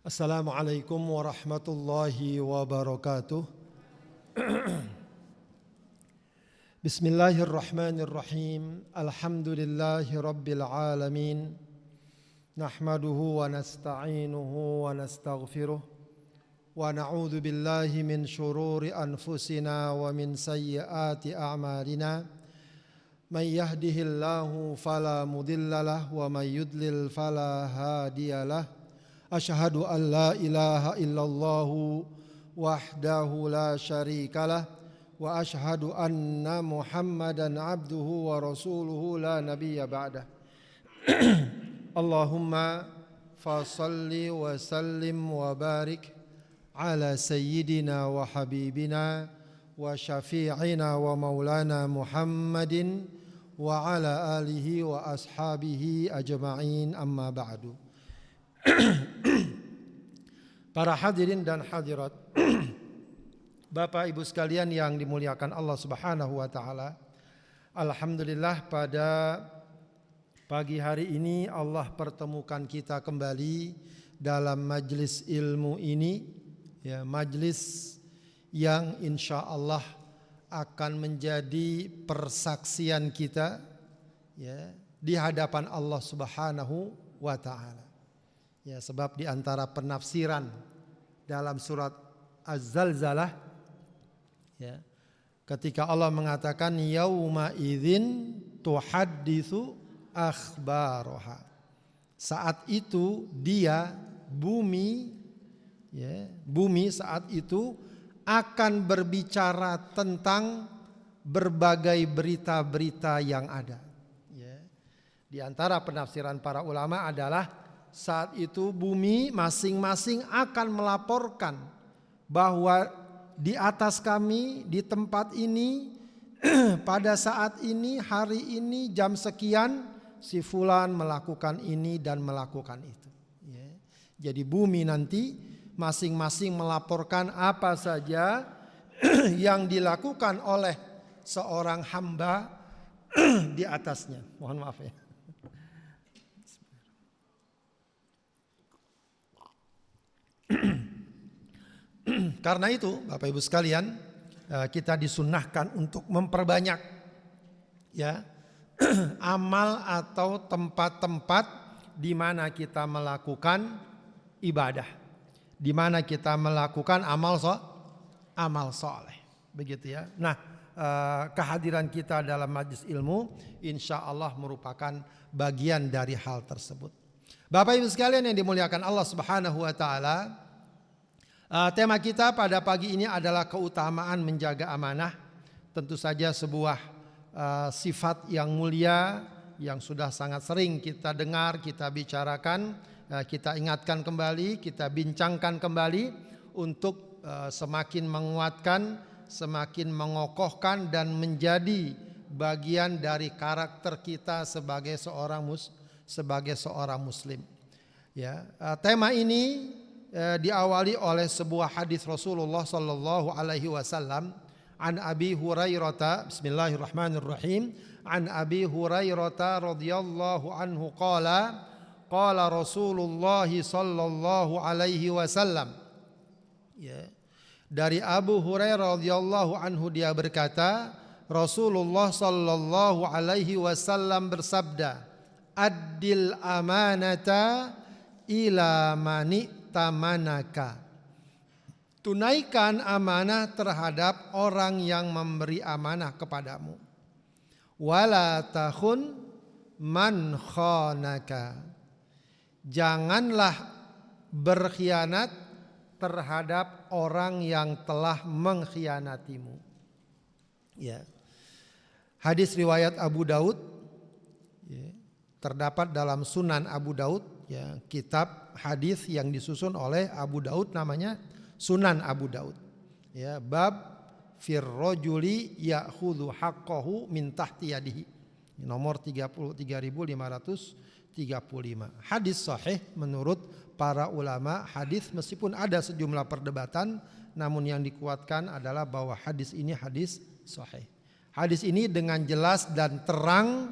Assalamualaikum warahmatullahi wabarakatuh. Bismillahirrahmanirrahim. Alhamdulillahi rabbil alamin. Nahmaduhu wa nasta'inuhu wa nastaghfiruh. Wa na'udzu billahi min syururi anfusina wa min sayyiati a'malina. Man yahdihillahu fala mudhillalah wa man yudlil fala hadiyalah. Asyhadu an la ilaha illallah wahdahu la syarikalah wa asyhadu anna Muhammadan abduhu wa rasuluhu la nabiyya ba'dah. Allahumma fasalli wa sallim wa barik ala sayyidina wa habibina wa syafi'ina wa maulana Muhammadin wa ala alihi wa ashabihi ajma'in, amma ba'du. Para hadirin dan hadirat, Bapak Ibu sekalian yang dimuliakan Allah Subhanahu wa taala. Alhamdulillah, pada pagi hari ini Allah pertemukan kita kembali dalam majlis ilmu ini, ya, majlis yang insya Allah akan menjadi persaksian kita, ya, di hadapan Allah Subhanahu wa taala. Ya, sebab di antara penafsiran dalam surat Az-Zalzalah, ya, ketika Allah mengatakan yauma idzin tuhadditsu akhbaraha. Saat itu dia, bumi, ya, bumi saat itu akan berbicara tentang berbagai berita-berita yang ada. Ya. Di antara penafsiran para ulama adalah saat itu bumi masing-masing akan melaporkan bahwa di atas kami, di tempat ini, pada saat ini, hari ini, jam sekian, si fulan melakukan ini dan melakukan itu. Ya. Jadi bumi nanti masing-masing melaporkan apa saja yang dilakukan oleh seorang hamba di atasnya. Mohon maaf ya. Karena itu Bapak Ibu sekalian, kita disunnahkan untuk memperbanyak, ya, amal atau tempat-tempat di mana kita melakukan ibadah, di mana kita melakukan amal soleh, begitu ya. Nah, kehadiran kita dalam majlis ilmu insya Allah merupakan bagian dari hal tersebut. Bapak Ibu sekalian yang dimuliakan Allah Subhanahu wa taala, tema kita pada pagi ini adalah keutamaan menjaga amanah. Tentu saja sebuah sifat yang mulia yang sudah sangat sering kita dengar, kita bicarakan, kita ingatkan kembali, kita bincangkan kembali untuk semakin menguatkan, semakin mengokohkan dan menjadi bagian dari karakter kita sebagai seorang muslim. Ya, tema ini diawali oleh sebuah hadis Rasulullah sallallahu alaihi wasallam. An Abi Hurairah, bismillahirrahmanirrahim, an Abi Hurairah radhiyallahu anhu qala Rasulullah sallallahu alaihi wasallam. Ya. Dari Abu Hurairah radhiyallahu anhu dia berkata, Rasulullah sallallahu alaihi wasallam bersabda, "Addil amanata ila mani tamanaka." Tunaikan amanah terhadap orang yang memberi amanah kepadamu. Wala takhun man khanaka. Janganlah berkhianat terhadap orang yang telah mengkhianatimu. Ya. Hadis riwayat Abu Daud, ya, terdapat dalam Sunan Abu Daud, ya, kitab hadis yang disusun oleh Abu Daud namanya Sunan Abu Daud. Ya, bab fir rajuli ya'khudhu haqqahu min tahti yadihi. Nomor 33.535. Hadis sahih menurut para ulama hadis, meskipun ada sejumlah perdebatan, namun yang dikuatkan adalah bahwa hadis ini hadis sahih. Hadis ini dengan jelas dan terang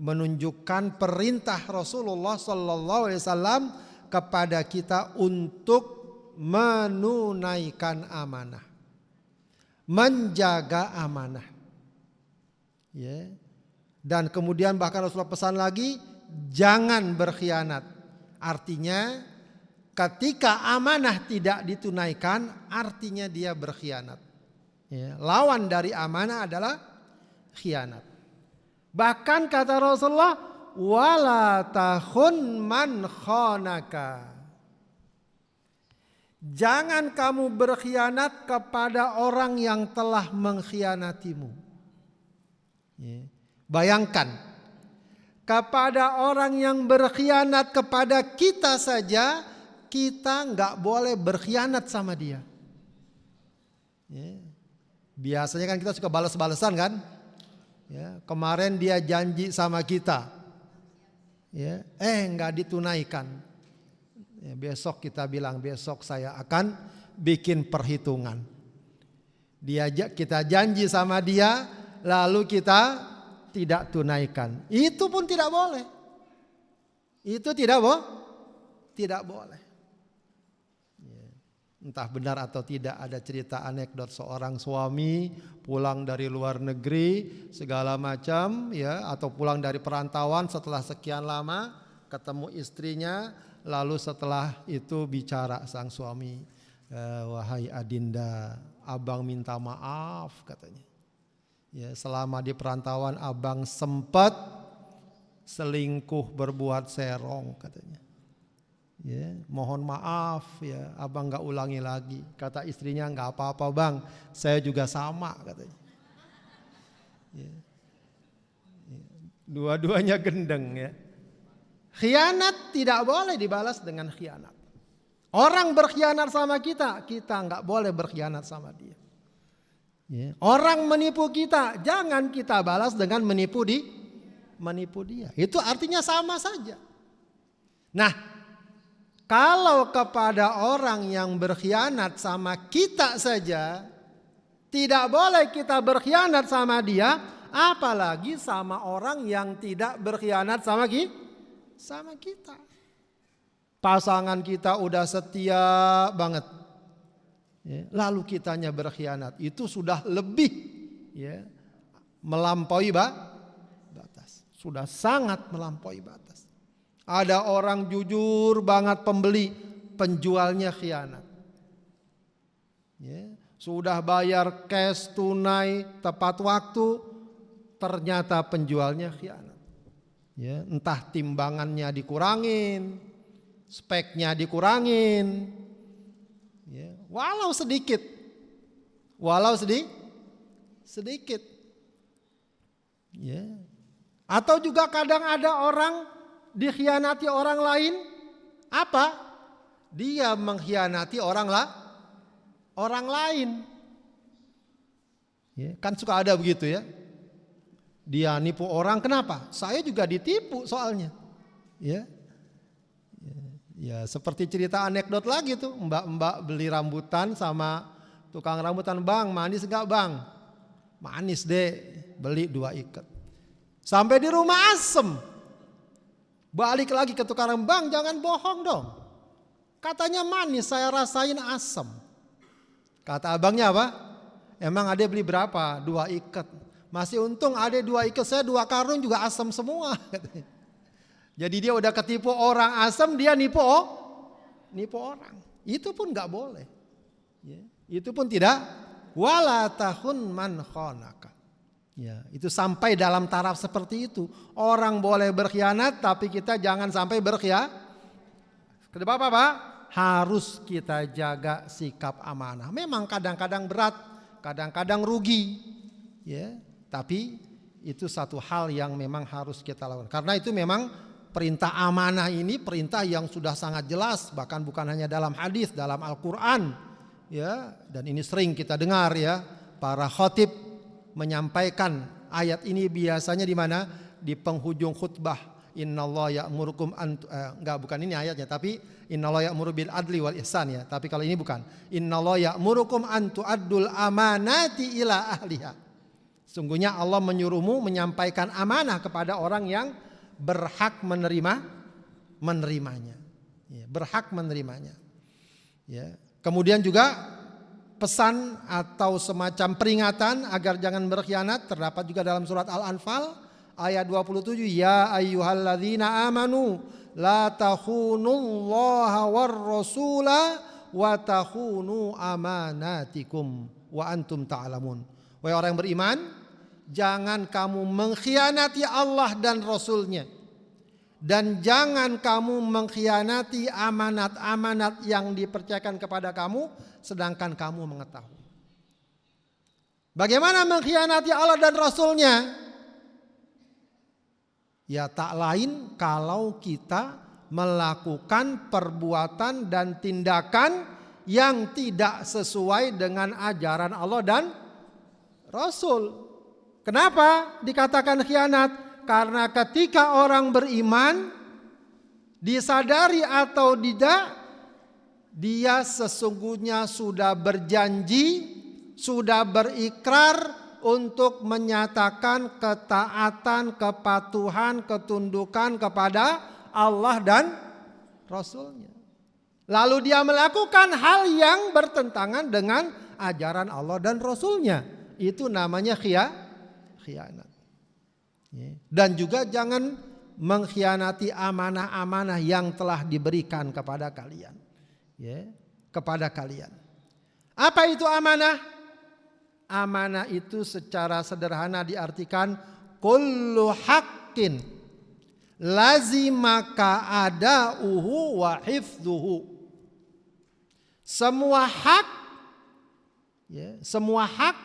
menunjukkan perintah Rasulullah sallallahu alaihi wasallam kepada kita untuk menunaikan amanah, menjaga amanah. Ya. Dan kemudian bahkan Rasulullah pesan lagi, jangan berkhianat. Artinya ketika amanah tidak ditunaikan, artinya dia berkhianat. Ya. Lawan dari amanah adalah khianat. Bahkan kata Rasulullah, wala takhun man khanaka. Jangan kamu berkhianat kepada orang yang telah mengkhianatimu. Ya. Bayangkan, kepada orang yang berkhianat kepada kita saja, kita nggak boleh berkhianat sama dia. Ya. Biasanya kan kita suka balas-balasan kan? Ya, kemarin dia janji sama kita, ya, nggak ditunaikan. Ya, besok kita bilang besok saya akan bikin perhitungan. Kita janji sama dia, lalu kita tidak tunaikan. Itu pun tidak boleh. Itu tidak boleh. Ya. Entah benar atau tidak, ada cerita anekdot seorang suami pulang dari luar negeri segala macam, ya, atau pulang dari perantauan setelah sekian lama ketemu istrinya. Lalu setelah itu bicara sang suami, wahai Adinda, abang minta maaf katanya. Ya, selama di perantauan abang sempat selingkuh berbuat serong katanya. Ya, mohon maaf ya, abang nggak ulangi lagi. Kata istrinya, nggak apa-apa bang, saya juga sama katanya. Ya. Ya. Dua-duanya gendeng ya. Khianat tidak boleh dibalas dengan khianat. Orang berkhianat sama kita, kita nggak boleh berkhianat sama dia. Ya. Orang menipu kita, jangan kita balas dengan menipu dia. Itu artinya sama saja. Nah, kalau kepada orang yang berkhianat sama kita saja, tidak boleh kita berkhianat sama dia, apalagi sama orang yang tidak berkhianat sama kita. Pasangan kita udah setia banget, ya, lalu kitanya berkhianat, itu sudah lebih, ya, melampaui batas. Sudah sangat melampaui batas. Ada orang jujur banget pembeli, penjualnya khianat. Ya, sudah bayar cash tunai tepat waktu, ternyata penjualnya khianat. Ya, entah timbangannya dikurangin, speknya dikurangin, ya, walau sedikit, ya. Atau juga kadang ada orang dikhianati orang lain, apa? Dia mengkhianati orang lain. Ya, kan suka ada begitu ya. Dia nipu orang, kenapa? Saya juga ditipu soalnya. Ya. Ya, seperti cerita anekdot lagi tuh, mbak-mbak beli rambutan sama tukang rambutan, bang manis enggak bang? Manis deh, beli 2 ikat. Sampai di rumah asem. Balik lagi ke tukang, bang jangan bohong dong. Katanya manis, saya rasain asem. Kata abangnya apa? Emang ade beli berapa? 2 ikat. Masih untung ada 2 ikat, saya 2 karung juga asam semua. Jadi dia udah ketipu orang asam, dia nipu orang. Itu pun nggak boleh. Ya, itu pun tidak. Wala tahun man khonaka. Ya, itu sampai dalam taraf seperti itu. Orang boleh berkhianat, tapi kita jangan sampai berkhianat. Kenapa Pak? Harus kita jaga sikap amanah. Memang kadang-kadang berat, kadang-kadang rugi. Ya. Tapi itu satu hal yang memang harus kita lakukan. Karena itu memang perintah amanah ini perintah yang sudah sangat jelas. Bahkan bukan hanya dalam hadis, dalam Al-Quran. Ya, dan ini sering kita dengar ya. Para khatib menyampaikan ayat ini biasanya di mana? Di penghujung khutbah. Innallaha ya'murukum bukan ini ayatnya, tapi innallaha ya'muru bil adli wal ihsan ya. Tapi kalau ini bukan. Innallaha ya'murukum an tu'addul amanati ila ahliha. Sungguhnya Allah menyuruhmu menyampaikan amanah kepada orang yang berhak menerimanya. Ya, berhak menerimanya. Ya. Kemudian juga pesan atau semacam peringatan agar jangan berkhianat terdapat juga dalam surat Al-Anfal ayat 27, ya ayyuhalladzina amanu la takhunullaha war rasula wa takhunu amanatikum wa antum ta'lamun. Wahai orang yang beriman, jangan kamu mengkhianati Allah dan Rasulnya, dan jangan kamu mengkhianati amanat-amanat yang dipercayakan kepada kamu sedangkan kamu mengetahui. Bagaimana mengkhianati Allah dan Rasulnya? Ya tak lain kalau kita melakukan perbuatan dan tindakan yang tidak sesuai dengan ajaran Allah dan Rasul. Kenapa dikatakan khianat? Karena ketika orang beriman, disadari atau tidak, dia sesungguhnya sudah berjanji, sudah berikrar untuk menyatakan ketaatan, kepatuhan, ketundukan kepada Allah dan Rasulnya. Lalu dia melakukan hal yang bertentangan dengan ajaran Allah dan Rasulnya. Itu namanya khianat. Dan juga jangan mengkhianati amanah-amanah yang telah diberikan kepada kalian. Kepada kalian. Apa itu amanah? Amanah itu secara sederhana diartikan kullu haqqin lazimaka ada'uhu wa hifdhuhu. Semua hak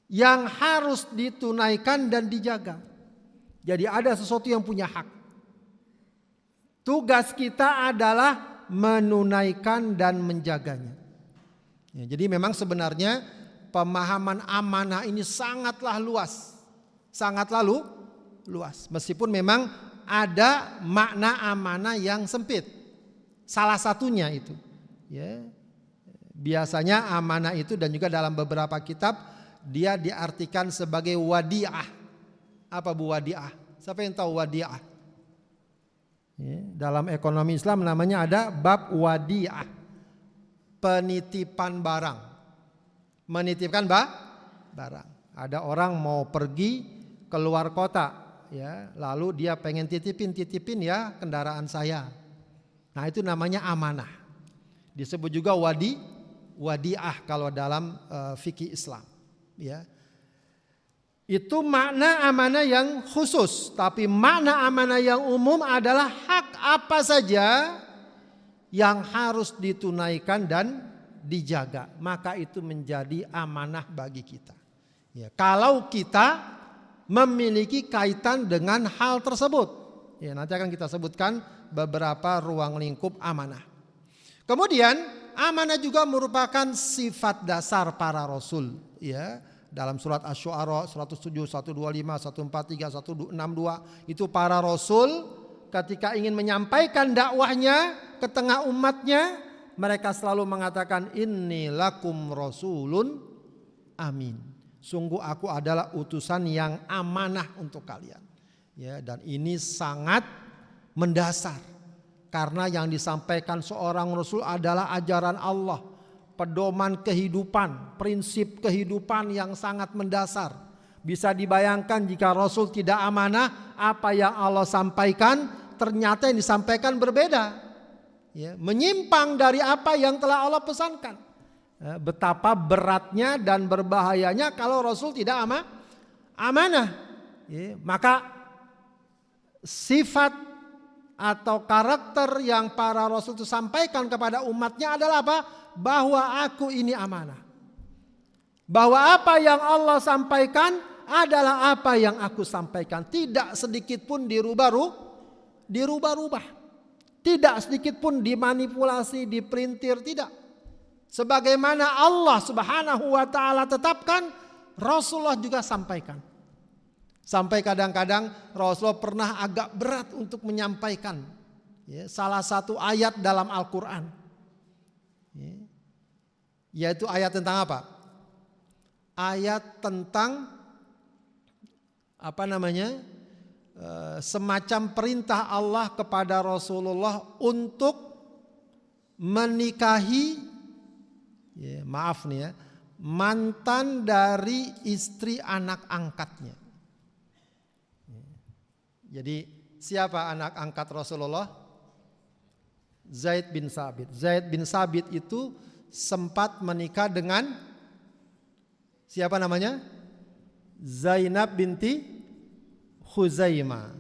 yang harus ditunaikan dan dijaga. Jadi ada sesuatu yang punya hak. Tugas kita adalah menunaikan dan menjaganya. Jadi memang sebenarnya pemahaman amanah ini sangatlah luas. Sangatlah luas. Meskipun memang ada makna amanah yang sempit. Salah satunya itu. Biasanya amanah itu dan juga dalam beberapa kitab dia diartikan sebagai wadi'ah. Apa bu wadi'ah? Siapa yang tahu wadi'ah? Dalam ekonomi Islam namanya ada bab wadi'ah. Penitipan barang. Menitipkan barang. Ada orang mau pergi keluar kota, lalu dia pengen titipin ya kendaraan saya. Nah itu namanya amanah. Disebut juga wadi'ah kalau dalam fikih Islam. Itu makna amanah yang khusus. Tapi makna amanah yang umum adalah hak apa saja yang harus ditunaikan dan dijaga. Maka itu menjadi amanah bagi kita. Kalau kita memiliki kaitan dengan hal tersebut. Nanti akan kita sebutkan beberapa ruang lingkup amanah. Kemudian amanah juga merupakan sifat dasar para rasul. Dalam surat Asy-Syu'ara 107, 125, 143, 162 itu para rasul ketika ingin menyampaikan dakwahnya ke tengah umatnya, mereka selalu mengatakan inni lakum rasulun amin. Sungguh aku adalah utusan yang amanah untuk kalian. Dan ini sangat mendasar karena yang disampaikan seorang rasul adalah ajaran Allah. Pedoman kehidupan, prinsip kehidupan yang sangat mendasar. Bisa dibayangkan jika Rasul tidak amanah, apa yang Allah sampaikan ternyata yang disampaikan berbeda. Menyimpang dari apa yang telah Allah pesankan. Betapa beratnya dan berbahayanya kalau Rasul tidak amanah. Maka sifat atau karakter yang para Rasul itu sampaikan kepada umatnya adalah apa? Bahwa aku ini amanah. Bahwa apa yang Allah sampaikan adalah apa yang aku sampaikan. Tidak sedikit pun dirubah-rubah. Tidak sedikit pun dimanipulasi, diperintir, tidak. Sebagaimana Allah Subhanahu wa taala tetapkan, Rasulullah juga sampaikan. Sampai kadang-kadang Rasulullah pernah agak berat untuk menyampaikan salah satu ayat dalam Al-Quran. Yaitu ayat tentang apa? Ayat tentang semacam perintah Allah kepada Rasulullah untuk menikahi, ya, maaf nih ya, mantan dari istri anak angkatnya. Jadi siapa anak angkat Rasulullah? Zaid bin Sabit. Zaid bin Sabit itu sempat menikah dengan siapa namanya? Zainab binti Khuzaimah.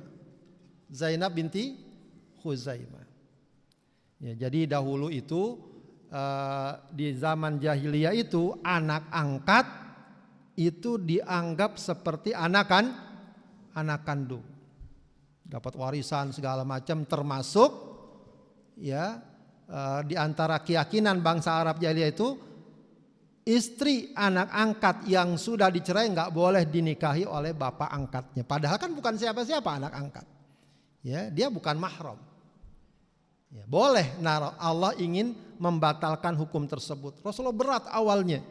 Zainab binti Khuzaimah. Ya, jadi dahulu itu di zaman jahiliyah itu anak angkat itu dianggap seperti anak kandung. Dapat warisan segala macam, termasuk ya di antara keyakinan bangsa Arab jahiliyah itu istri anak angkat yang sudah dicerai nggak boleh dinikahi oleh bapak angkatnya. Padahal kan bukan siapa-siapa anak angkat. Ya, dia bukan mahram. Ya, boleh. Nah, Allah ingin membatalkan hukum tersebut. Rasulullah berat awalnya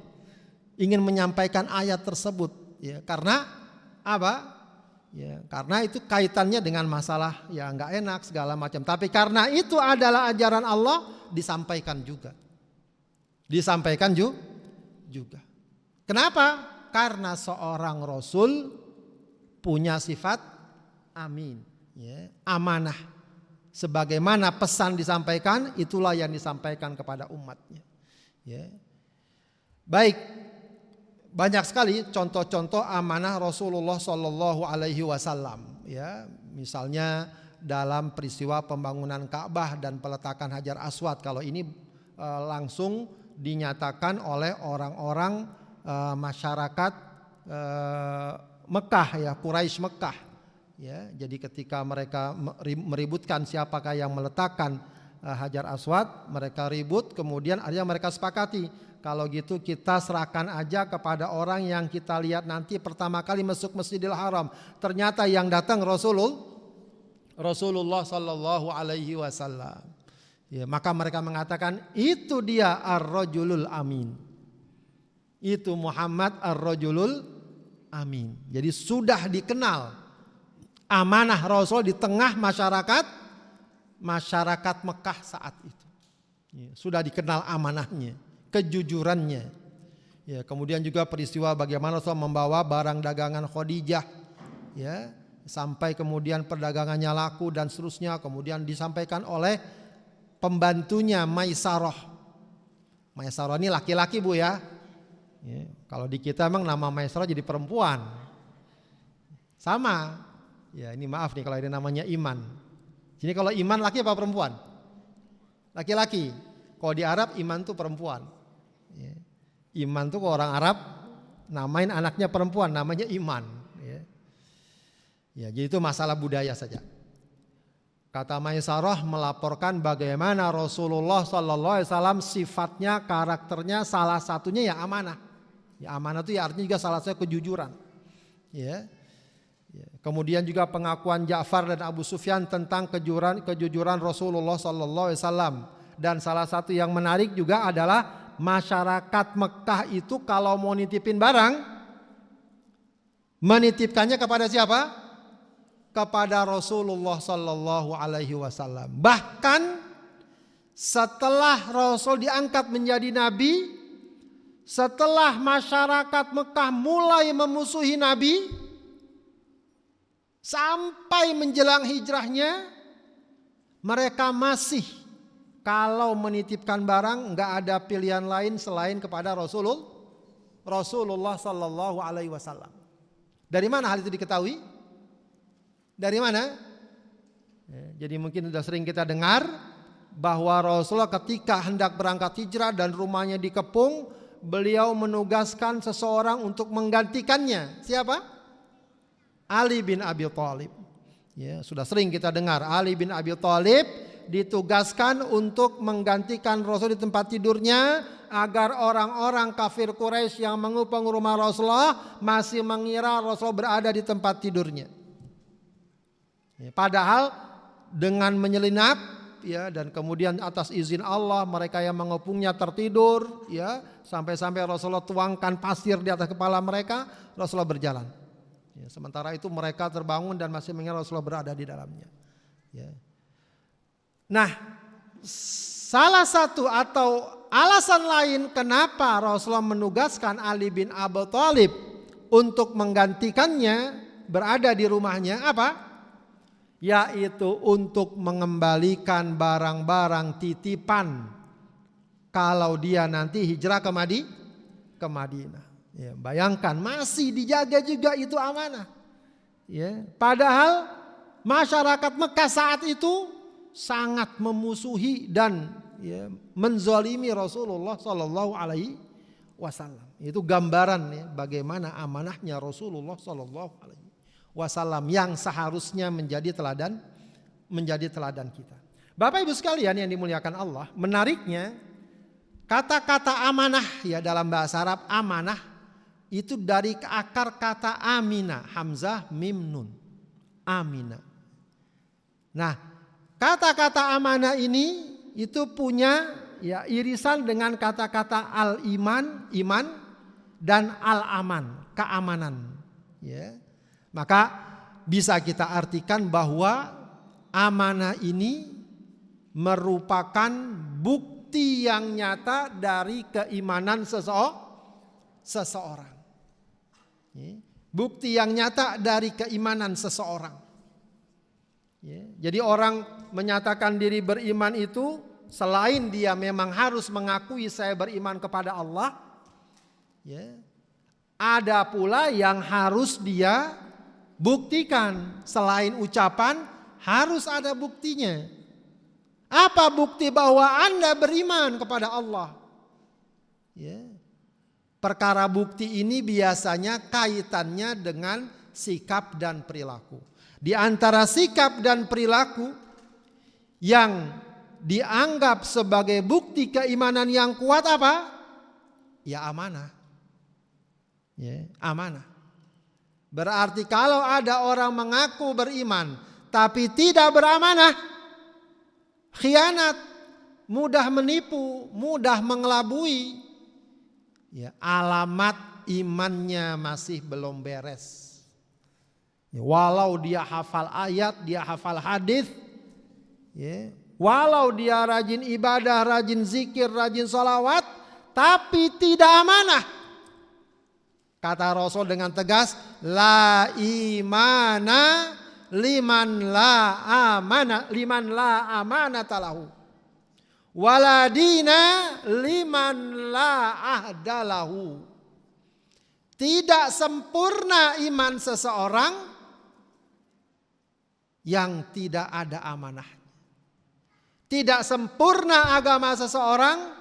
ingin menyampaikan ayat tersebut. Ya, karena apa? Ya, karena itu kaitannya dengan masalah ya nggak enak segala macam. Tapi karena itu adalah ajaran Allah, disampaikan juga. Disampaikan juga. Kenapa? Karena seorang Rasul punya sifat amin, ya, amanah. Sebagaimana pesan disampaikan, itulah yang disampaikan kepada umatnya. Ya. Baik, banyak sekali contoh-contoh amanah Rasulullah Shallallahu Alaihi Wasallam. Ya, misalnya dalam peristiwa pembangunan Ka'bah dan peletakan Hajar Aswad. Kalau ini langsung dinyatakan oleh orang-orang masyarakat Mekah, ya, Quraisy Mekah. Ya, jadi ketika mereka meributkan siapakah yang meletakkan Hajar Aswad, mereka ribut, kemudian akhirnya mereka sepakati, kalau gitu kita serahkan aja kepada orang yang kita lihat nanti pertama kali masuk Masjidil Haram. Ternyata yang datang Rasulullah Sallallahu Alaihi Wasallam. Ya, maka mereka mengatakan itu dia ar-rajulul amin. Itu Muhammad ar-rajulul amin. Jadi sudah dikenal amanah Rasul di tengah masyarakat Mekah saat itu. Ya, sudah dikenal amanahnya, kejujurannya. Ya, kemudian juga peristiwa bagaimana Rasul membawa barang dagangan Khadijah, ya, sampai kemudian perdagangannya laku dan seterusnya. Kemudian disampaikan oleh pembantunya Maisarah. Maisarah ini laki-laki, Bu, ya. Ya, kalau di kita emang nama Maisarah jadi perempuan. Sama. Ya, ini maaf nih kalau ini namanya Iman. Jadi kalau Iman laki apa perempuan? Laki-laki. Kalau di Arab Iman tuh perempuan. Ya. Iman tuh kalau orang Arab namain anaknya perempuan, namanya Iman. Ya. Ya, jadi itu masalah budaya saja. Kata Maisarah melaporkan bagaimana Rasulullah Sallallahu Alaihi Wasallam sifatnya, karakternya salah satunya ya amanah. Ya, amanah itu ya artinya juga salah satu kejujuran. Ya. Ya. Kemudian juga pengakuan Ja'far dan Abu Sufyan tentang kejujuran Rasulullah Sallallahu Alaihi Wasallam. Dan salah satu yang menarik juga adalah masyarakat Mekah itu kalau mau nitipin barang, menitipkannya kepada siapa? Kepada Rasulullah Sallallahu Alaihi Wasallam. Bahkan setelah Rasul diangkat menjadi nabi, setelah masyarakat Mekah mulai memusuhi Nabi, sampai menjelang hijrahnya, mereka masih kalau menitipkan barang nggak ada pilihan lain selain kepada Rasulullah Sallallahu Alaihi Wasallam. Dari mana hal itu diketahui? Dari mana? Ya, jadi mungkin sudah sering kita dengar bahwa Rasulullah ketika hendak berangkat hijrah dan rumahnya dikepung, beliau menugaskan seseorang untuk menggantikannya. Siapa? Ali bin Abi Thalib. Ya, sudah sering kita dengar Ali bin Abi Thalib ditugaskan untuk menggantikan Rasul di tempat tidurnya agar orang-orang kafir Quraisy yang mengepung rumah Rasulullah masih mengira Rasul berada di tempat tidurnya. Ya, padahal dengan menyelinap, ya, dan kemudian atas izin Allah mereka yang mengepungnya tertidur, ya, sampai-sampai Rasulullah tuangkan pasir di atas kepala mereka, Rasulullah berjalan. Ya, sementara itu mereka terbangun dan masih mengira Rasulullah berada di dalamnya. Ya. Nah, salah satu atau alasan lain kenapa Rasulullah menugaskan Ali bin Abi Thalib untuk menggantikannya berada di rumahnya apa? Yaitu untuk mengembalikan barang-barang titipan kalau dia nanti hijrah ke Madinah. Ya, bayangkan masih dijaga juga itu amanah. Ya, padahal masyarakat Mekah saat itu sangat memusuhi dan ya, menzalimi Rasulullah Sallallahu Alaihi Wasallam. Itu gambaran ya, bagaimana amanahnya Rasulullah Sallallahu Alaihi Wasallam yang seharusnya menjadi teladan kita. Bapak Ibu sekalian yang dimuliakan Allah, menariknya kata-kata amanah ya dalam bahasa Arab amanah itu dari akar kata amina, hamzah mim nun, amina. Nah, kata-kata amanah ini itu punya ya irisan dengan kata-kata al-iman, iman dan al-aman, keamanan. Ya. Maka bisa kita artikan bahwa amanah ini merupakan bukti yang nyata dari keimanan seseorang. Bukti yang nyata dari keimanan seseorang. Jadi orang menyatakan diri beriman itu selain dia memang harus mengakui saya beriman kepada Allah, ada pula yang harus dia buktikan. Selain ucapan harus ada buktinya. Apa bukti bahwa Anda beriman kepada Allah? Perkara bukti ini biasanya kaitannya dengan sikap dan perilaku. Di antara sikap dan perilaku yang dianggap sebagai bukti keimanan yang kuat apa? Ya amanah. Amanah. Berarti kalau ada orang mengaku beriman tapi tidak beramanah, khianat, mudah menipu, mudah mengelabui, ya, alamat imannya masih belum beres. Walau dia hafal ayat, dia hafal hadis, walau dia rajin ibadah, rajin zikir, rajin sholawat, tapi tidak amanah. Kata Rasul dengan tegas, la imana liman la amanata lahu. Waladina liman la ahdalahu. Tidak sempurna iman seseorang yang tidak ada amanahnya. Tidak sempurna agama seseorang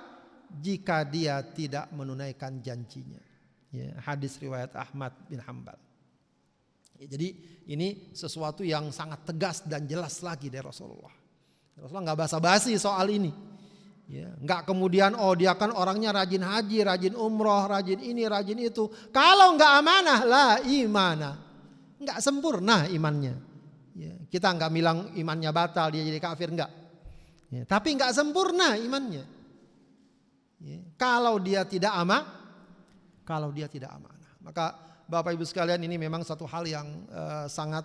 jika dia tidak menunaikan janjinya. Hadis riwayat Ahmad bin Hanbal. Jadi ini sesuatu yang sangat tegas dan jelas lagi dari Rasulullah. Rasulullah nggak basa-basi soal ini. Nggak kemudian dia kan orangnya rajin haji, rajin umroh, rajin ini, rajin itu. Kalau nggak amanah lah imana, nggak sempurna imannya. Kita nggak bilang imannya batal dia jadi kafir nggak. Tapi nggak sempurna imannya. Kalau dia tidak amanah, maka Bapak Ibu sekalian ini memang satu hal yang sangat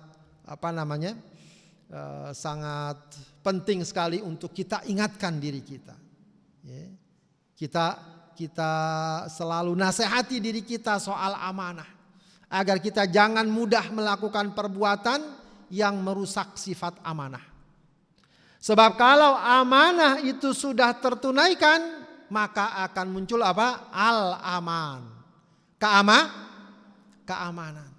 sangat penting sekali untuk kita ingatkan diri kita. Kita selalu nasihati diri kita soal amanah agar kita jangan mudah melakukan perbuatan yang merusak sifat amanah. Sebab kalau amanah itu sudah tertunaikan, maka akan muncul apa? Al-aman. Keamanan.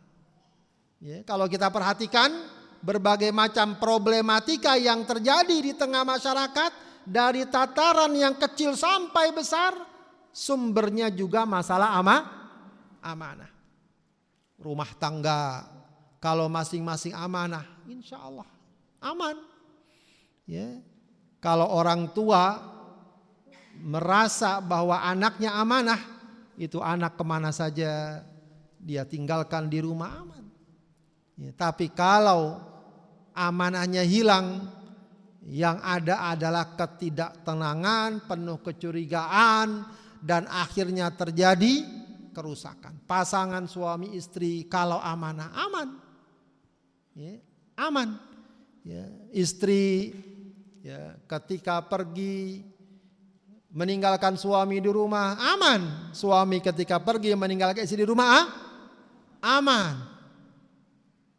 Kalau kita perhatikan berbagai macam problematika yang terjadi di tengah masyarakat, dari tataran yang kecil sampai besar, sumbernya juga masalah amanah. Rumah tangga, kalau masing-masing amanah, insya Allah aman. Kalau orang tua merasa bahwa anaknya amanah, itu anak kemana saja dia tinggalkan di rumah aman. Tapi kalau amanahnya hilang, yang ada adalah ketidaktenangan, penuh kecurigaan, dan akhirnya terjadi kerusakan. Pasangan suami istri kalau amanah aman, ya, aman. Ya, istri ya, ketika pergi meninggalkan suami di rumah aman. Suami ketika pergi meninggalkan istri di rumah aman.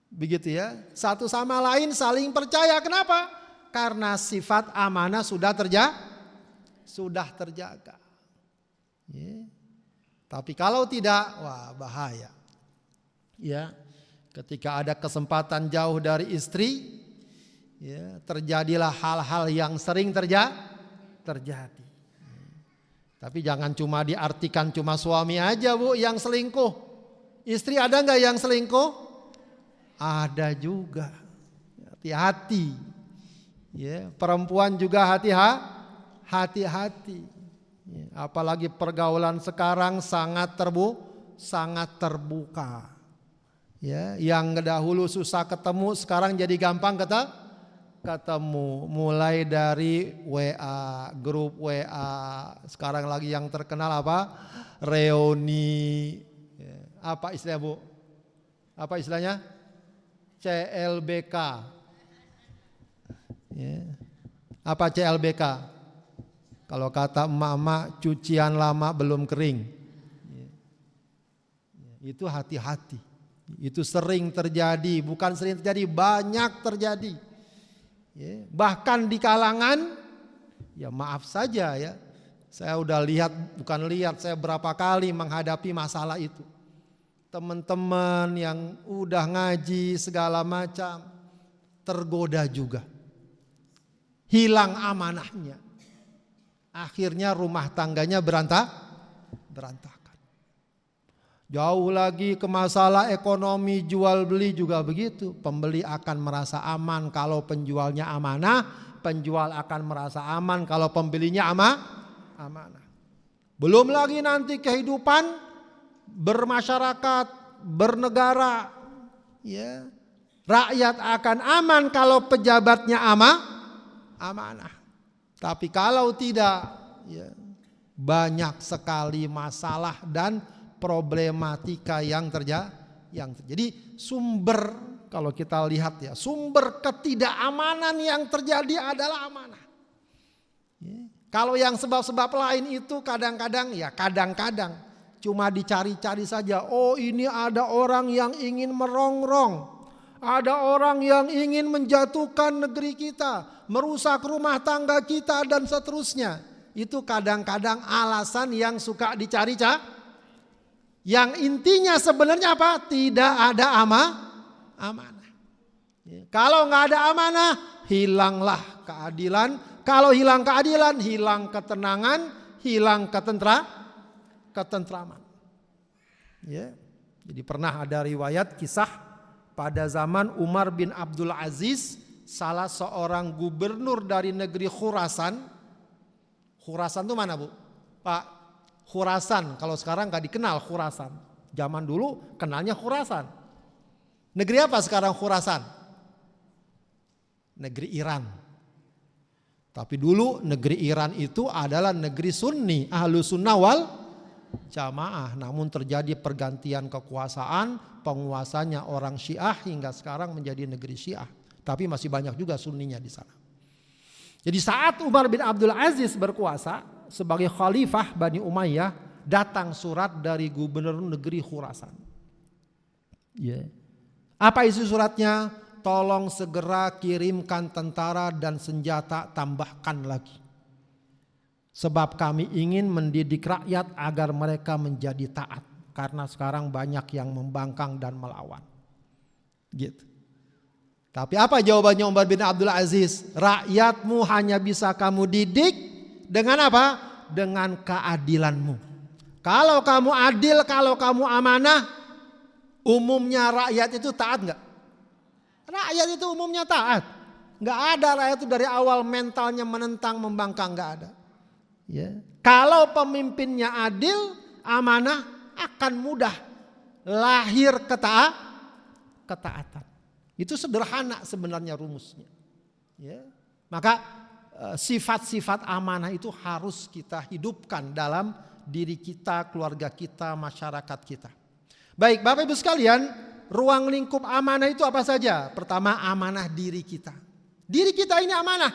Begitu ya. Satu sama lain saling percaya. Kenapa? Karena sifat amanah sudah terjaga. Ya. Tapi kalau tidak, wah bahaya. Ya. Ketika ada kesempatan jauh dari istri, ya, terjadilah hal-hal yang sering terjadi. Tapi jangan cuma diartikan cuma suami aja Bu yang selingkuh. Istri ada nggak yang selingkuh? Ada juga. Hati-hati. Ya, perempuan juga hati-hati. Ya, apalagi pergaulan sekarang sangat terbuka. Ya, yang dahulu susah ketemu sekarang jadi gampang ketemu. Mulai dari WA, grup WA. Sekarang lagi yang terkenal apa? Reuni. Ya, apa istilahnya Bu? Apa istilahnya? CLBK. Ya. Apa CLBK? Kalau kata emak-emak, cucian lama belum kering. Ya. Itu hati-hati. Itu sering terjadi, bukan sering terjadi, banyak terjadi. Ya, bahkan di kalangan, ya maaf saja ya, saya udah saya berapa kali menghadapi masalah itu. Teman-teman yang udah ngaji segala macam, tergoda juga. Hilang amanahnya. Akhirnya rumah tangganya berantakan. Jauh lagi ke masalah ekonomi jual beli juga begitu. Pembeli akan merasa aman kalau penjualnya amanah. Penjual akan merasa aman kalau pembelinya amanah. Belum lagi nanti kehidupan bermasyarakat, bernegara. Ya. Rakyat akan aman kalau pejabatnya amanah. Tapi kalau tidak, ya, banyak sekali masalah dan problematika yang terjadi. Jadi sumber, kalau kita lihat ya, sumber ketidakamanan yang terjadi adalah amanah. Ya. Kalau yang sebab-sebab lain itu kadang-kadang cuma dicari-cari saja. Oh, ini ada orang yang ingin merongrong. Ada orang yang ingin menjatuhkan negeri kita, merusak rumah tangga kita dan seterusnya. Itu kadang-kadang alasan yang suka dicari-cari. Yang intinya sebenarnya apa? Tidak ada amanah. Kalau nggak ada amanah, hilanglah keadilan. Kalau hilang keadilan, hilang ketenangan, hilang ketentraman. Ya. Jadi pernah ada riwayat kisah pada zaman Umar bin Abdul Aziz, salah seorang gubernur dari negeri Khurasan. Khurasan itu mana Bu? Pak? Khurasan, kalau sekarang gak dikenal Khurasan. Zaman dulu kenalnya Khurasan. Negeri apa sekarang Khurasan? Negeri Iran. Tapi dulu negeri Iran itu adalah negeri Sunni, Ahlu Sunnah wal Jamaah. Namun terjadi pergantian kekuasaan, penguasanya orang Syiah hingga sekarang menjadi negeri Syiah. Tapi masih banyak juga Sunninya di sana. Jadi saat Umar bin Abdul Aziz berkuasa sebagai khalifah Bani Umayyah, datang surat dari gubernur negeri Khurasan. Yeah. Apa isi suratnya? Tolong segera kirimkan tentara dan senjata, tambahkan lagi. Sebab kami ingin mendidik rakyat agar mereka menjadi taat. Karena sekarang banyak yang membangkang dan melawan. Gitu. Tapi apa jawabannya Umar bin Abdul Aziz? Rakyatmu hanya bisa kamu didik dengan apa? Dengan keadilanmu. Kalau kamu adil, kalau kamu amanah, umumnya rakyat itu taat enggak? Rakyat itu umumnya taat. Enggak ada rakyat itu dari awal mentalnya menentang, membangkang, enggak ada. Ya. Kalau pemimpinnya adil, amanah, akan mudah lahir ketaatan. Itu sederhana sebenarnya rumusnya. Ya. Maka sifat-sifat amanah itu harus kita hidupkan dalam diri kita, keluarga kita, masyarakat kita. Baik, Bapak Ibu sekalian, ruang lingkup amanah itu apa saja? Pertama, amanah diri kita. Diri kita ini amanah.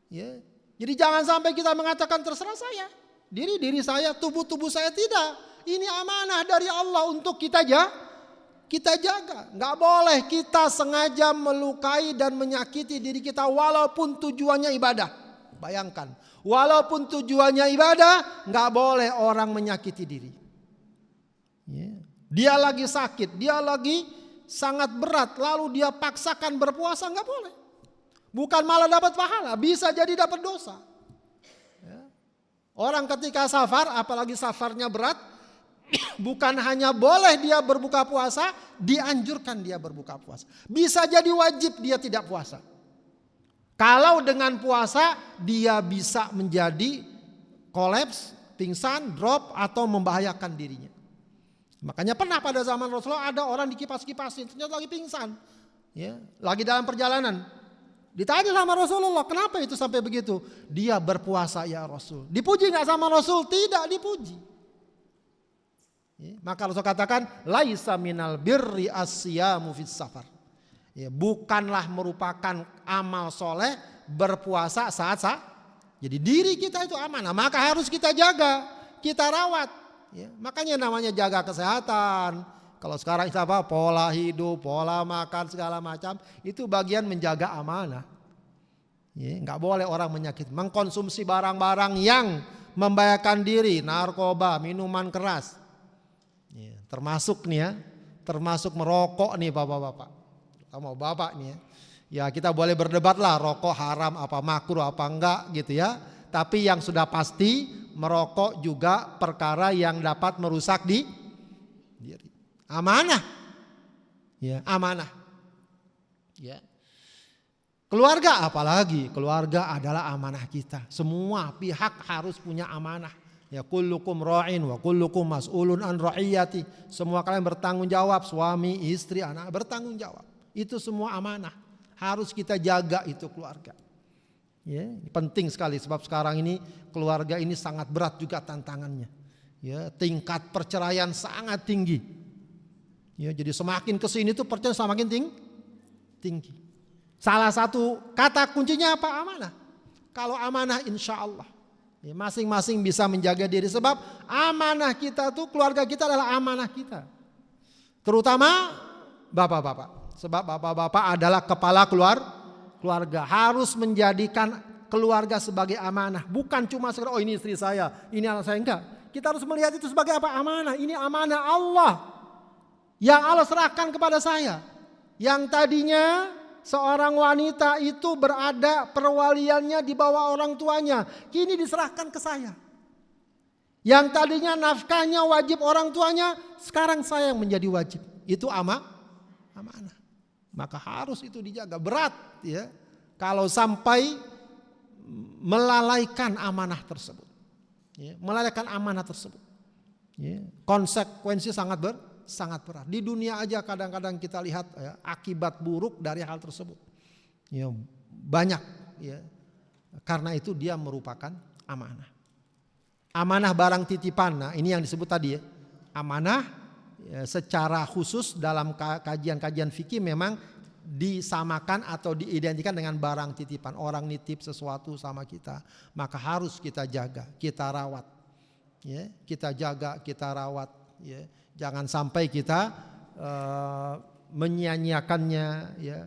Ya. Jadi jangan sampai kita mengatakan terserah saya. Diri saya, tubuh saya, tidak. Ini amanah dari Allah untuk kita jaga. Nggak boleh kita sengaja melukai dan menyakiti diri kita walaupun tujuannya ibadah. Bayangkan, walaupun tujuannya ibadah, nggak boleh orang menyakiti diri. Dia lagi sakit, dia lagi sangat berat, lalu dia paksakan berpuasa, nggak boleh. Bukan malah dapat pahala, bisa jadi dapat dosa. Orang ketika safar, apalagi safarnya berat, bukan hanya boleh dia berbuka puasa, dianjurkan dia berbuka puasa. Bisa jadi wajib dia tidak puasa. Kalau dengan puasa dia bisa menjadi kolaps, pingsan, drop atau membahayakan dirinya. Makanya pernah pada zaman Rasulullah ada orang dikipas-kipasin, ternyata lagi pingsan. Ya, lagi dalam perjalanan. Ditanya sama Rasulullah, kenapa itu sampai begitu? Dia berpuasa ya Rasul. Dipuji gak sama Rasul? Tidak dipuji. Maka Rasul katakan, laisa minal birri asyamu fis safar. Ya, bukanlah merupakan amal soleh berpuasa saat. Jadi diri kita itu amanah, maka harus kita jaga, kita rawat. Ya, makanya namanya jaga kesehatan. Kalau sekarang apa? Pola hidup, pola makan segala macam, itu bagian menjaga amanah. Ya, nggak boleh orang menyakiti, mengkonsumsi barang-barang yang membahayakan diri, narkoba, minuman keras. Ya, termasuk nih ya, termasuk merokok nih bapak-bapak. Sama bapak nih ya. Ya kita boleh berdebat lah rokok haram apa makruh apa enggak gitu ya. Tapi yang sudah pasti merokok juga perkara yang dapat merusak diri. Amanah. Ya, amanah. Ya. Keluarga apalagi, keluarga adalah amanah kita. Semua pihak harus punya amanah. Ya kullukum ra'in wa kullukum mas'ulun an ra'iyati. Semua kalian bertanggung jawab, suami, istri, anak bertanggung jawab. Itu semua amanah. Harus kita jaga itu keluarga. Ya, ini penting sekali sebab sekarang ini keluarga ini sangat berat juga tantangannya. Ya, tingkat perceraian sangat tinggi. Ya, jadi semakin kesini tuh perceraian semakin tinggi. Salah satu kata kuncinya apa? Amanah. Kalau amanah insya Allah ya, masing-masing bisa menjaga diri sebab amanah kita tuh keluarga kita adalah amanah kita. Terutama bapak-bapak. Sebab bapak-bapak adalah kepala keluarga. Harus menjadikan keluarga sebagai amanah. Bukan cuma sekedar oh ini istri saya, ini anak saya, enggak. Kita harus melihat itu sebagai apa? Amanah. Ini amanah Allah. Yang Allah serahkan kepada saya. Yang tadinya seorang wanita itu berada perwaliannya di bawah orang tuanya. Kini diserahkan ke saya. Yang tadinya nafkahnya wajib orang tuanya. Sekarang saya yang menjadi wajib. Itu amanah. Maka harus itu dijaga. Berat ya. Kalau sampai melalaikan amanah tersebut. Ya, melalaikan amanah tersebut. Ya, konsekuensi sangat berat. Di dunia aja kadang-kadang kita lihat ya, akibat buruk dari hal tersebut. Ya, banyak ya. Karena itu dia merupakan amanah. Amanah barang titipan. Nah, ini yang disebut tadi ya. Amanah ya, secara khusus dalam kajian-kajian fikih memang disamakan atau diidentikan dengan barang titipan. Orang nitip sesuatu sama kita, maka harus kita jaga, kita rawat. Ya, kita jaga, kita rawat ya. Jangan sampai kita menyia-nyiakannya ya,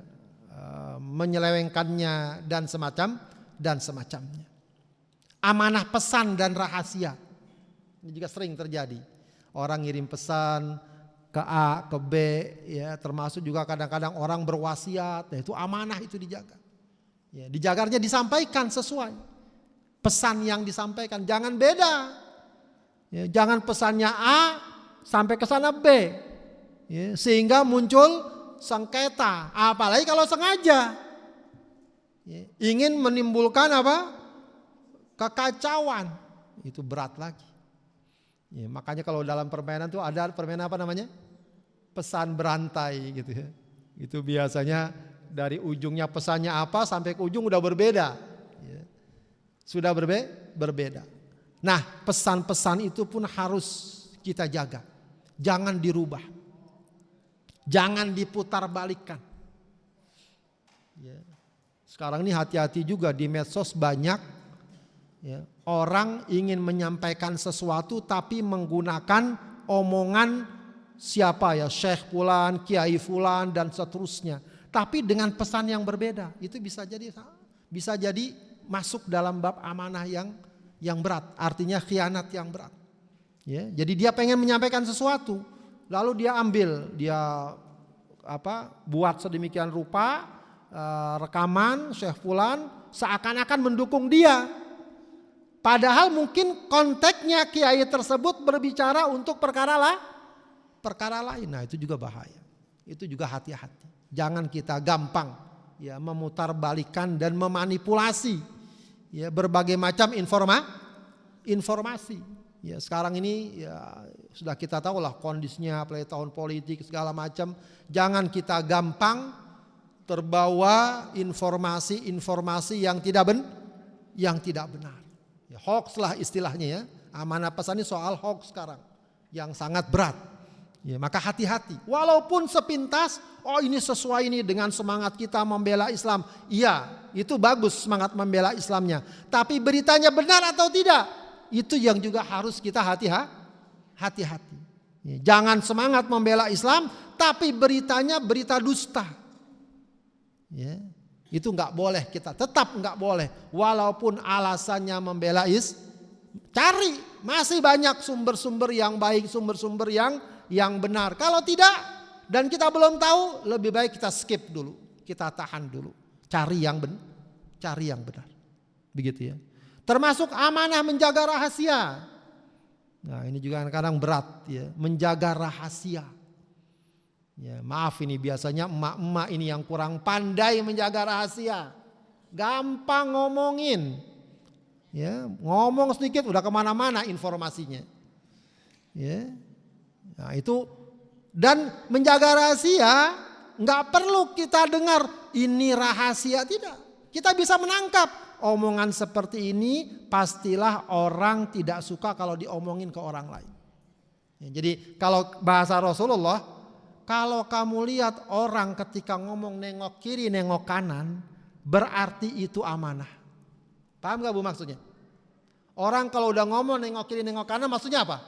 menyelewengkannya dan semacamnya. Amanah pesan dan rahasia. Ini juga sering terjadi. Orang ngirim pesan ke A, ke B, ya, termasuk juga kadang-kadang orang berwasiat, ya, itu amanah itu dijaga. Ya, dijaganya disampaikan sesuai pesan yang disampaikan, jangan beda. Ya, jangan pesannya A sampai ke sana B, ya, sehingga muncul sengketa. Apalagi kalau sengaja, ya, ingin menimbulkan apa? Kekacauan, itu berat lagi. Ya, makanya kalau dalam permainan tuh ada permainan apa namanya? Pesan berantai gitu ya. Itu biasanya dari ujungnya pesannya apa sampai ke ujung udah berbeda. Ya. Sudah berbeda. Nah, pesan-pesan itu pun harus kita jaga. Jangan dirubah. Jangan diputarbalikkan. Ya. Sekarang ini hati-hati juga di medsos banyak ya, orang ingin menyampaikan sesuatu tapi menggunakan omongan siapa ya, Syekh Fulan, Kiai Fulan dan seterusnya. Tapi dengan pesan yang berbeda. Itu bisa jadi masuk dalam bab amanah yang berat, artinya khianat yang berat. Ya, jadi dia pengen menyampaikan sesuatu, lalu dia ambil, dia buat sedemikian rupa rekaman Syekh Fulan seakan-akan mendukung dia. Padahal mungkin konteksnya kiai tersebut berbicara untuk perkara lain. Nah, itu juga bahaya. Itu juga hati-hati. Jangan kita gampang ya memutarbalikkan dan memanipulasi ya berbagai macam informasi. Ya, sekarang ini ya sudah kita tahu lah kondisinya, apalagi tahun politik segala macam. Jangan kita gampang terbawa informasi yang tidak benar. Ya, hoax lah istilahnya ya. Amanah pesan ini soal hoax sekarang yang sangat berat. Ya, maka hati-hati. Walaupun sepintas, oh ini sesuai ini dengan semangat kita membela Islam. Iya, itu bagus semangat membela Islamnya. Tapi beritanya benar atau tidak? Itu yang juga harus kita hati-hati. Ya, jangan semangat membela Islam, tapi beritanya berita dusta. Ya, itu nggak boleh, kita tetap nggak boleh. Walaupun alasannya membela Islam, cari masih banyak sumber-sumber yang baik, sumber-sumber yang benar. Kalau tidak dan kita belum tahu, lebih baik kita skip dulu, kita tahan dulu, cari yang benar. Begitu ya. Termasuk amanah menjaga rahasia. Nah, ini juga kadang berat ya, menjaga rahasia. Ya, maaf ini biasanya emak-emak ini yang kurang pandai menjaga rahasia. Gampang ngomongin. Ya, ngomong sedikit udah kemana-mana informasinya. Ya. Nah, itu dan menjaga rahasia nggak perlu kita dengar ini rahasia, tidak. Kita bisa menangkap omongan seperti ini pastilah orang tidak suka kalau diomongin ke orang lain. Ya, jadi kalau bahasa Rasulullah, kalau kamu lihat orang ketika ngomong nengok kiri nengok kanan, berarti itu amanah. Paham gak Bu maksudnya? Orang kalau udah ngomong nengok kiri nengok kanan maksudnya apa?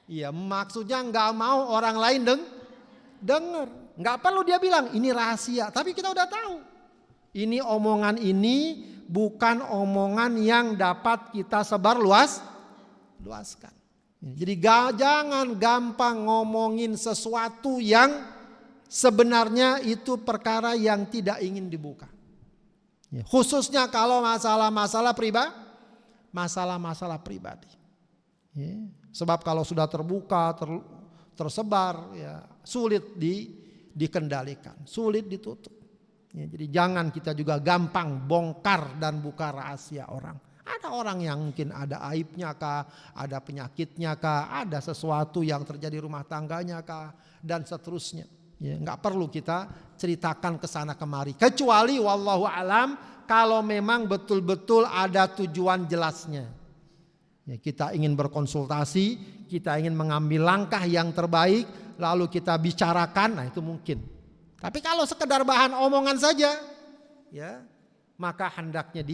Iya, maksudnya nggak mau orang lain dengar. Nggak perlu dia bilang ini rahasia, tapi kita udah tahu. Ini omongan ini bukan omongan yang dapat kita sebar luaskan. Jadi jangan gampang ngomongin sesuatu yang sebenarnya itu perkara yang tidak ingin dibuka. Ya, khususnya kalau masalah-masalah pribadi. Ya. Sebab kalau sudah terbuka, tersebar, ya sulit dikendalikan, sulit ditutup. Ya, jadi jangan kita juga gampang bongkar dan buka rahasia orang. Ada orang yang mungkin ada aibnya kah, ada penyakitnya kah, ada sesuatu yang terjadi rumah tangganya kah, dan seterusnya. Ya, nggak perlu kita ceritakan ke sana kemari. Kecuali wallahu alam kalau memang betul-betul ada tujuan jelasnya. Ya, kita ingin berkonsultasi, kita ingin mengambil langkah yang terbaik, lalu kita bicarakan, nah itu mungkin. Tapi kalau sekedar bahan omongan saja, ya maka hendaknya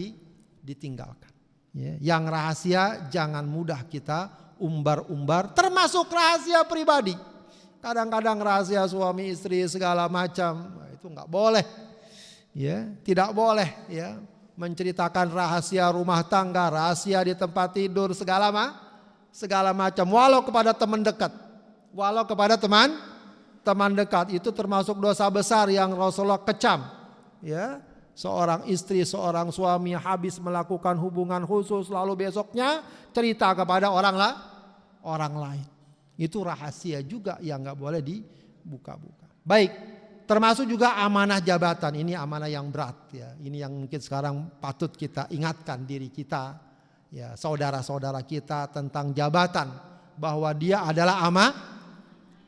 ditinggalkan. Ya, yang rahasia jangan mudah kita umbar-umbar, termasuk rahasia pribadi. Kadang-kadang rahasia suami istri segala macam, nah, itu nggak boleh. Ya, tidak boleh. Ya. Menceritakan rahasia rumah tangga, rahasia di tempat tidur, segala macam, walau kepada teman dekat, walau kepada teman dekat, itu termasuk dosa besar yang Rasulullah kecam. Ya, seorang istri, seorang suami habis melakukan hubungan khusus, lalu besoknya cerita kepada orang lain, itu rahasia juga yang nggak boleh dibuka-buka. Baik. Termasuk juga amanah jabatan, ini amanah yang berat ya. Ini yang mungkin sekarang patut kita ingatkan diri kita, ya saudara-saudara kita tentang jabatan, bahwa dia adalah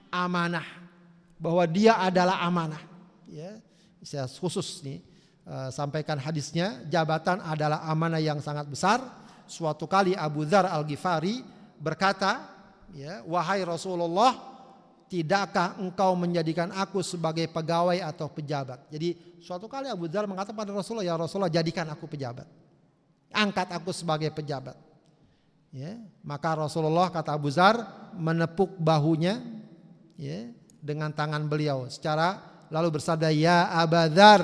amanah, bahwa dia adalah amanah. Ya, saya khusus nih sampaikan hadisnya, jabatan adalah amanah yang sangat besar suatu kali Abu Dzar Al-Ghifari berkata, ya, wahai Rasulullah, tidakkah engkau menjadikan aku sebagai pegawai atau pejabat? Jadi suatu kali Abu Dzar mengatakan pada Rasulullah, ya Rasulullah, jadikan aku pejabat, angkat aku sebagai pejabat. Ya, maka Rasulullah, kata Abu Dzar, menepuk bahunya, ya, dengan tangan beliau lalu bersabda, ya Abu Dzar,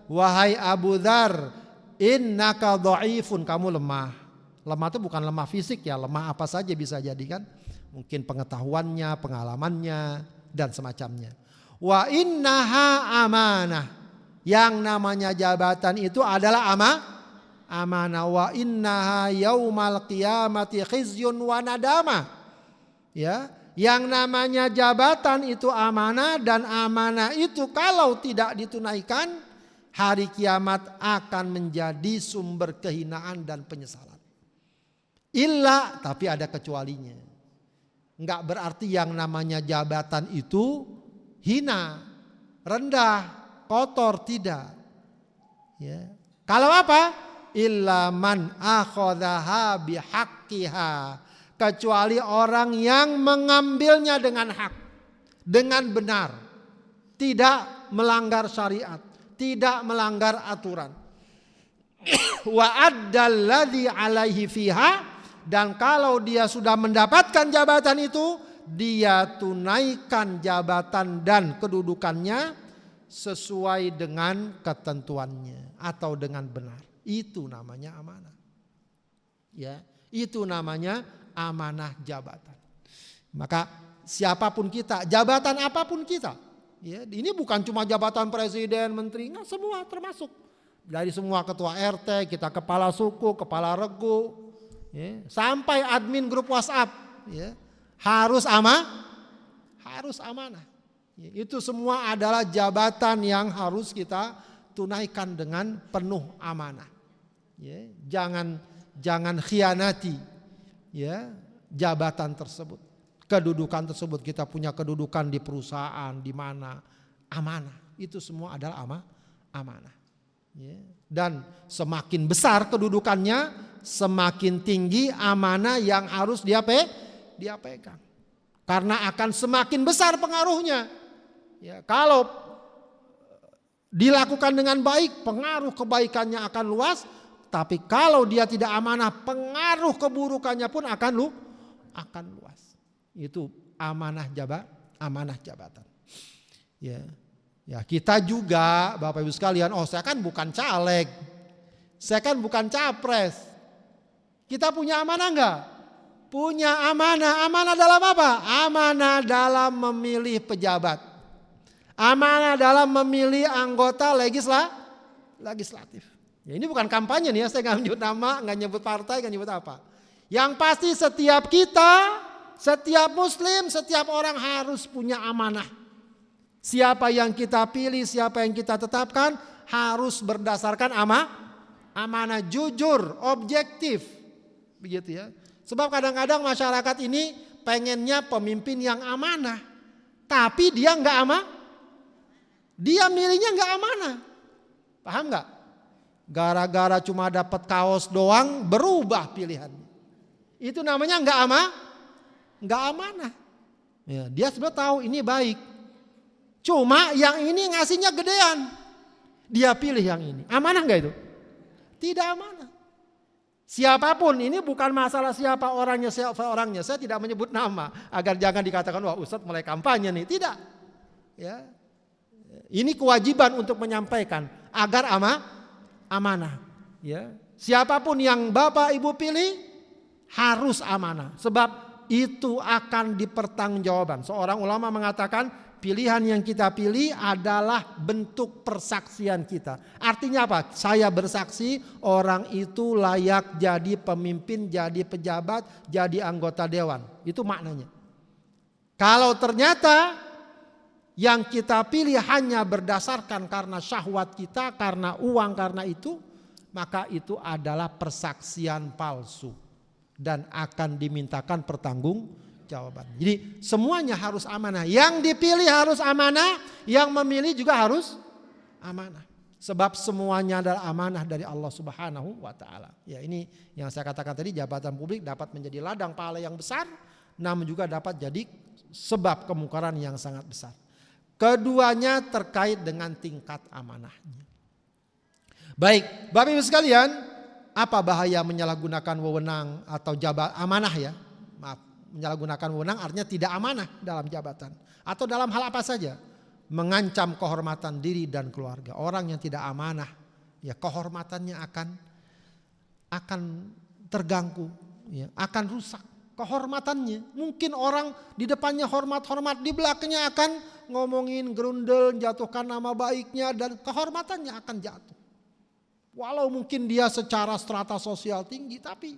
wahai Abu Dzar, innaka dhaifun, kamu lemah. Lemah itu bukan lemah fisik ya, lemah apa saja bisa jadi kan, mungkin pengetahuannya, pengalamannya dan semacamnya. Wa innaha amanah, yang namanya jabatan itu adalah amanah. Wa innaha yaumal qiyamati khizyun wa nadama. Ya, yang namanya jabatan itu amanah, dan amanah itu kalau tidak ditunaikan, hari kiamat akan menjadi sumber kehinaan dan penyesalan. Illa, tapi ada kecualinya. Enggak berarti yang namanya jabatan itu hina, rendah, kotor, tidak. Ya. Kalau apa? Illa man akhadhaha bihaqqiha, kecuali orang yang mengambilnya dengan hak, dengan benar, tidak melanggar syariat, tidak melanggar aturan. Wa addalladzi alaihi fiha, dan kalau dia sudah mendapatkan jabatan itu, dia tunaikan jabatan dan kedudukannya sesuai dengan ketentuannya atau dengan benar. Itu namanya amanah. Ya, itu namanya amanah jabatan. Maka siapapun kita, jabatan apapun kita, ya, ini bukan cuma jabatan presiden, menteri, enggak, semua termasuk. Dari semua ketua RT, kita kepala suku, kepala regu, ya, sampai admin grup WhatsApp, ya, harus amanah. Ya, itu semua adalah jabatan yang harus kita tunaikan dengan penuh amanah. Ya, jangan khianati, ya, jabatan tersebut, kedudukan tersebut. Kita punya kedudukan di perusahaan, di mana, amanah. Itu semua adalah amanah. Ya. Dan semakin besar kedudukannya, semakin tinggi amanah yang harus dia pegang. Karena akan semakin besar pengaruhnya. Ya, kalau dilakukan dengan baik, pengaruh kebaikannya akan luas. Tapi kalau dia tidak amanah, pengaruh keburukannya pun akan luas. Itu amanah jabatan. Ya, kita juga, Bapak Ibu sekalian, saya kan bukan caleg, saya kan bukan capres. Kita punya amanah enggak? Punya amanah. Amanah dalam apa? Amanah dalam memilih pejabat. Amanah dalam memilih anggota legislatif. Ya, ini bukan kampanye nih ya, saya nggak menyebut nama, nggak nyebut partai, nggak nyebut apa. Yang pasti setiap kita, setiap muslim, setiap orang harus punya amanah. Siapa yang kita pilih, siapa yang kita tetapkan harus berdasarkan amanah, jujur, objektif, begitu ya. Sebab kadang-kadang masyarakat ini pengennya pemimpin yang amanah, tapi dia nggak dia milihnya nggak amanah, paham nggak? Gara-gara cuma dapat kaos doang berubah pilihannya. Itu namanya nggak amanah. Ya, dia sudah tahu ini baik. Cuma yang ini ngasihnya gedean. Dia pilih yang ini. Amanah nggak itu? Tidak amanah. Siapapun, ini bukan masalah siapa orangnya. Saya tidak menyebut nama agar jangan dikatakan wah Ustadz mulai kampanye nih. Tidak. Ya. Ini kewajiban untuk menyampaikan agar amanah, ya. Siapapun yang Bapak Ibu pilih harus amanah, sebab itu akan dipertanggungjawabkan. Seorang ulama mengatakan pilihan yang kita pilih adalah bentuk persaksian kita. Artinya apa? Saya bersaksi orang itu layak jadi pemimpin, jadi pejabat, jadi anggota dewan. Itu maknanya. Kalau ternyata yang kita pilih hanya berdasarkan karena syahwat kita, karena uang, karena itu, maka itu adalah persaksian palsu dan akan dimintakan pertanggungjawaban. Jadi semuanya harus amanah. Yang dipilih harus amanah, yang memilih juga harus amanah. Sebab semuanya adalah amanah dari Allah Subhanahu wa taala. Ya, ini yang saya katakan tadi, jabatan publik dapat menjadi ladang pahala yang besar, namun juga dapat jadi sebab kemungkaran yang sangat besar. Keduanya terkait dengan tingkat amanahnya. Baik, Bapak Ibu sekalian, apa bahaya menyalahgunakan wewenang atau amanah ya? Maaf, menyalahgunakan wewenang artinya tidak amanah dalam jabatan atau dalam hal apa saja. Mengancam kehormatan diri dan keluarga. Orang yang tidak amanah, ya kehormatannya akan terganggu, ya, akan rusak kehormatannya. Mungkin orang di depannya hormat-hormat, di belakangnya akan ngomongin gerundel, jatuhkan nama baiknya, dan kehormatannya akan jatuh. Walau mungkin dia secara strata sosial tinggi tapi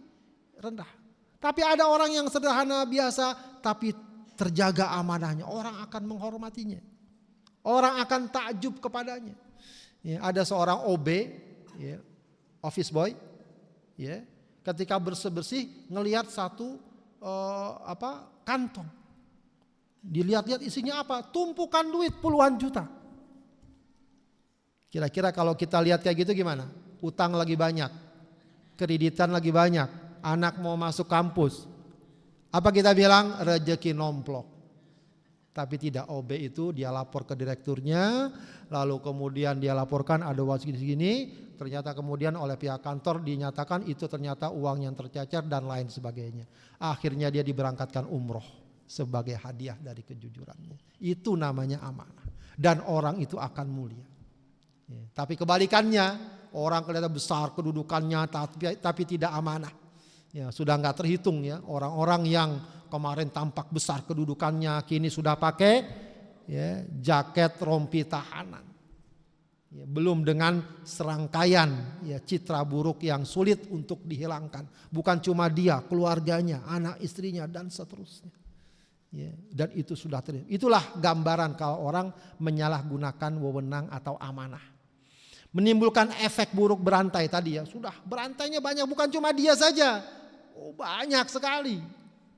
rendah. Tapi ada orang yang sederhana biasa tapi terjaga amanahnya, orang akan menghormatinya. Orang akan takjub kepadanya. Ya, ada seorang OB, ya, office boy, ya, ketika bersih-bersih ngelihat satu kantong. Dilihat-lihat isinya apa? Tumpukan duit puluhan juta. Kira-kira kalau kita lihat kayak gitu gimana? Utang lagi banyak, kreditan lagi banyak, anak mau masuk kampus. Apa kita bilang? Rezeki nomplok. Tapi tidak, OB itu dia lapor ke direkturnya, lalu kemudian dia laporkan ada uang segini, ternyata kemudian oleh pihak kantor dinyatakan itu ternyata uang yang tercecer dan lain sebagainya. Akhirnya dia diberangkatkan umroh sebagai hadiah dari kejujurannya. Itu namanya amanah. Dan orang itu akan mulia. Ya, tapi kebalikannya, orang kelihatan besar kedudukannya tapi tidak amanah. Ya, sudah nggak terhitung ya, orang-orang yang kemarin tampak besar kedudukannya kini sudah pakai ya, jaket rompi tahanan. Ya, belum dengan serangkaian ya, citra buruk yang sulit untuk dihilangkan. Bukan cuma dia, keluarganya, anak istrinya dan seterusnya. Ya, dan itu sudah terjadi. Itulah gambaran kalau orang menyalahgunakan wewenang atau amanah. Menimbulkan efek buruk berantai tadi ya. Sudah berantainya banyak, bukan cuma dia saja. Oh, banyak sekali.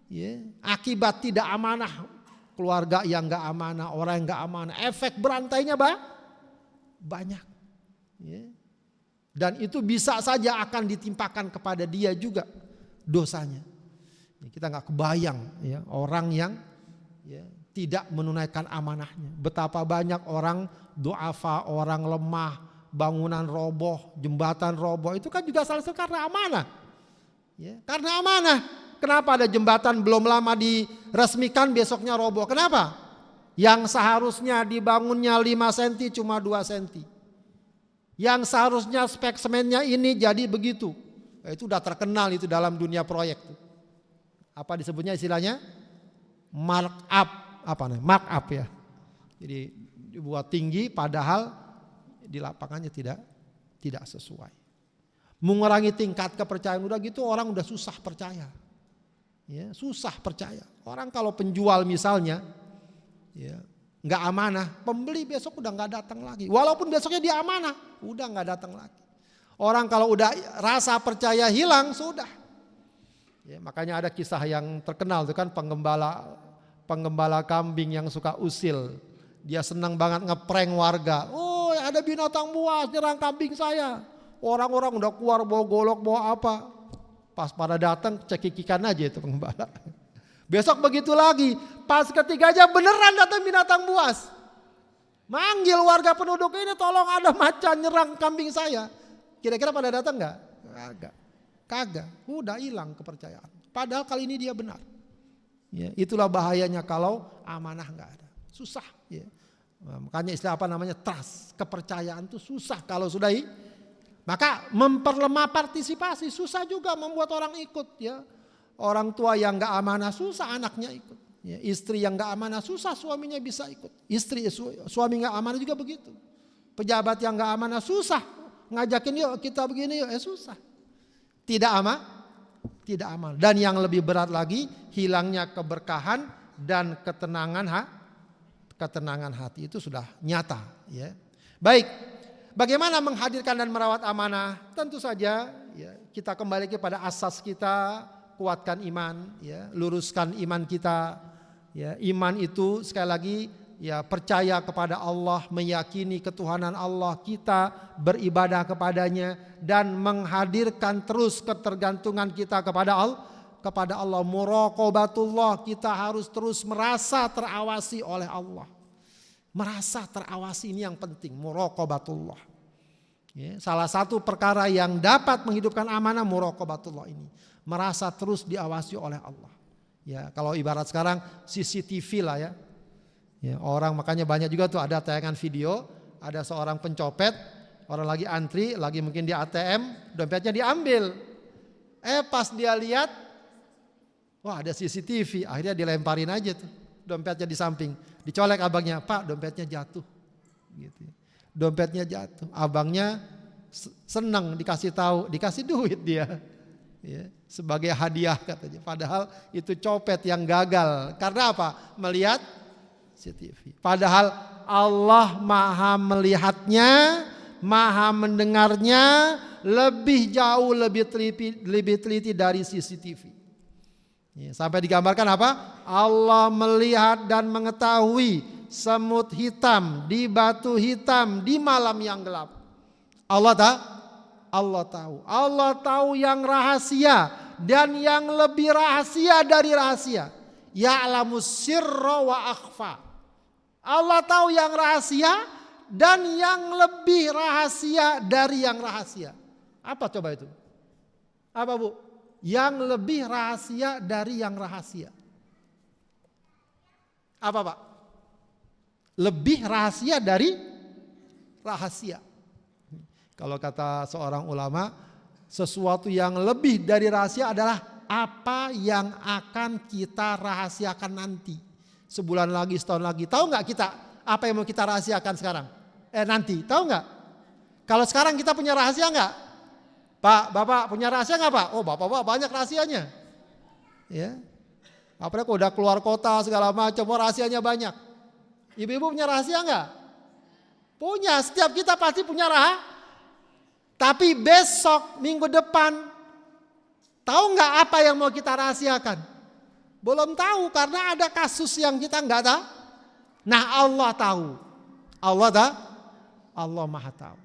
Ya, akibat tidak amanah, keluarga yang gak amanah, orang yang gak amanah, efek berantainya banyak. Ya. Dan itu bisa saja akan ditimpakan kepada dia juga dosanya. Ya, kita gak kebayang ya, orang yang ya, tidak menunaikan amanahnya. Betapa banyak orang du'afa, orang lemah, bangunan roboh, jembatan roboh, itu kan juga salah satu karena amanah. Ya, karena amanah. Kenapa ada jembatan belum lama diresmikan besoknya roboh? Kenapa? Yang seharusnya dibangunnya 5 cm cuma 2 cm. Yang seharusnya spek semennya ini jadi begitu. Itu udah terkenal itu dalam dunia proyek. Apa disebutnya istilahnya? Markup. Apa namanya? Markup ya. Jadi dibuat tinggi padahal di lapangannya tidak sesuai. Mengurangi tingkat kepercayaan, udah gitu orang udah susah percaya. Ya, susah percaya. Orang kalau penjual misalnya ya, nggak amanah, pembeli besok udah nggak datang lagi. Walaupun besoknya dia amanah, udah nggak datang lagi. Orang kalau udah rasa percaya hilang sudah. Ya, makanya ada kisah yang terkenal itu kan penggembala kambing yang suka usil. Dia senang banget ngeprank warga. Oh, ada binatang buas nyerang kambing saya. Orang-orang udah keluar bawa golok bawa apa. Pas pada datang cekikikan aja itu penggembala. Besok begitu lagi. Pas ketiga aja beneran datang binatang buas. Manggil warga penduduk ini, tolong ada macan nyerang kambing saya. Kira-kira pada datang nggak? Kagak. Udah hilang kepercayaan. Padahal kali ini dia benar. Ya, itulah bahayanya kalau amanah nggak ada. Susah. Ya. Makanya istilah apa namanya? Trust. Kepercayaan itu susah kalau sudah. Maka memperlemah partisipasi, susah juga membuat orang ikut ya. Orang tua yang gak amanah susah anaknya ikut. Ya, istri yang gak amanah susah suaminya bisa ikut. Suami gak amanah juga begitu. Pejabat yang gak amanah susah ngajakin yuk kita begini yuk, susah. Tidak aman. Dan yang lebih berat lagi, hilangnya keberkahan dan ketenangan hati itu sudah nyata ya. Baik. Bagaimana menghadirkan dan merawat amanah? Tentu saja ya, kita kembali kepada asas kita, kuatkan iman, ya, luruskan iman kita. Ya, iman itu sekali lagi ya percaya kepada Allah, meyakini ketuhanan Allah, kita beribadah kepadanya dan menghadirkan terus ketergantungan kita kepada Allah. Muraqabatullah, kita harus terus merasa terawasi oleh Allah. Merasa terawasi ini yang penting, muraqabatullah. Ya, salah satu perkara yang dapat menghidupkan amanah muraqabatullah ini, merasa terus diawasi oleh Allah. Ya, kalau ibarat sekarang CCTV lah ya. Ya, orang makanya banyak juga tuh ada tayangan video, ada seorang pencopet, orang lagi antri, lagi mungkin di ATM, dompetnya diambil. Pas dia lihat, wah ada CCTV, akhirnya dilemparin aja tuh dompetnya di samping, dicolek abangnya, Pak dompetnya jatuh, gitu. Dompetnya jatuh, abangnya senang dikasih tahu, dikasih duit dia, ya, sebagai hadiah katanya. Padahal itu copet yang gagal, karena apa? Melihat CCTV. Padahal Allah maha melihatnya, maha mendengarnya, lebih jauh, lebih teliti dari CCTV. Ya, sampai digambarkan apa? Allah melihat dan mengetahui semut hitam di batu hitam di malam yang gelap. Allah tahu. Allah tahu yang rahasia dan yang lebih rahasia dari rahasia. Ya'lamus sirra wa akhfa. Allah tahu yang rahasia dan yang lebih rahasia dari yang rahasia. Apa coba itu? Apa Bu? Yang lebih rahasia dari yang rahasia. Apa Pak? Lebih rahasia dari rahasia. Kalau kata seorang ulama, sesuatu yang lebih dari rahasia adalah apa yang akan kita rahasiakan nanti. Sebulan lagi, setahun lagi. Tahu nggak kita apa yang mau kita rahasiakan sekarang? Nanti, tahu nggak? Kalau sekarang kita punya rahasia nggak? Pak, Bapak punya rahasia nggak Pak? Oh Bapak banyak rahasianya. Ya, apalagi kalau udah keluar kota segala macam, rahasianya banyak. Ibu-ibu punya rahasia nggak? Punya, setiap kita pasti punya rahasia. Tapi besok, minggu depan, tahu nggak apa yang mau kita rahasiakan? Belum tahu karena ada kasus yang kita nggak tahu. Nah Allah tahu, Allah maha tahu.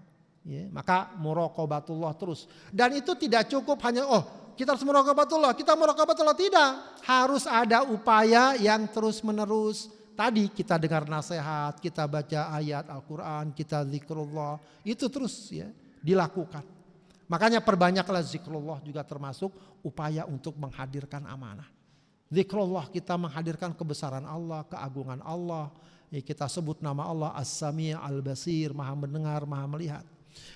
Ya, maka muraqabatullah terus. Dan itu tidak cukup hanya kita harus muraqabatullah, tidak. Harus ada upaya yang terus menerus. Tadi kita dengar nasihat, kita baca ayat Al-Quran, kita zikrullah, itu terus ya dilakukan. Makanya perbanyaklah zikrullah juga termasuk upaya untuk menghadirkan amanah. Zikrullah kita menghadirkan kebesaran Allah, keagungan Allah. Ya, kita sebut nama Allah As-Sami' Al-Basir, maha mendengar, maha melihat.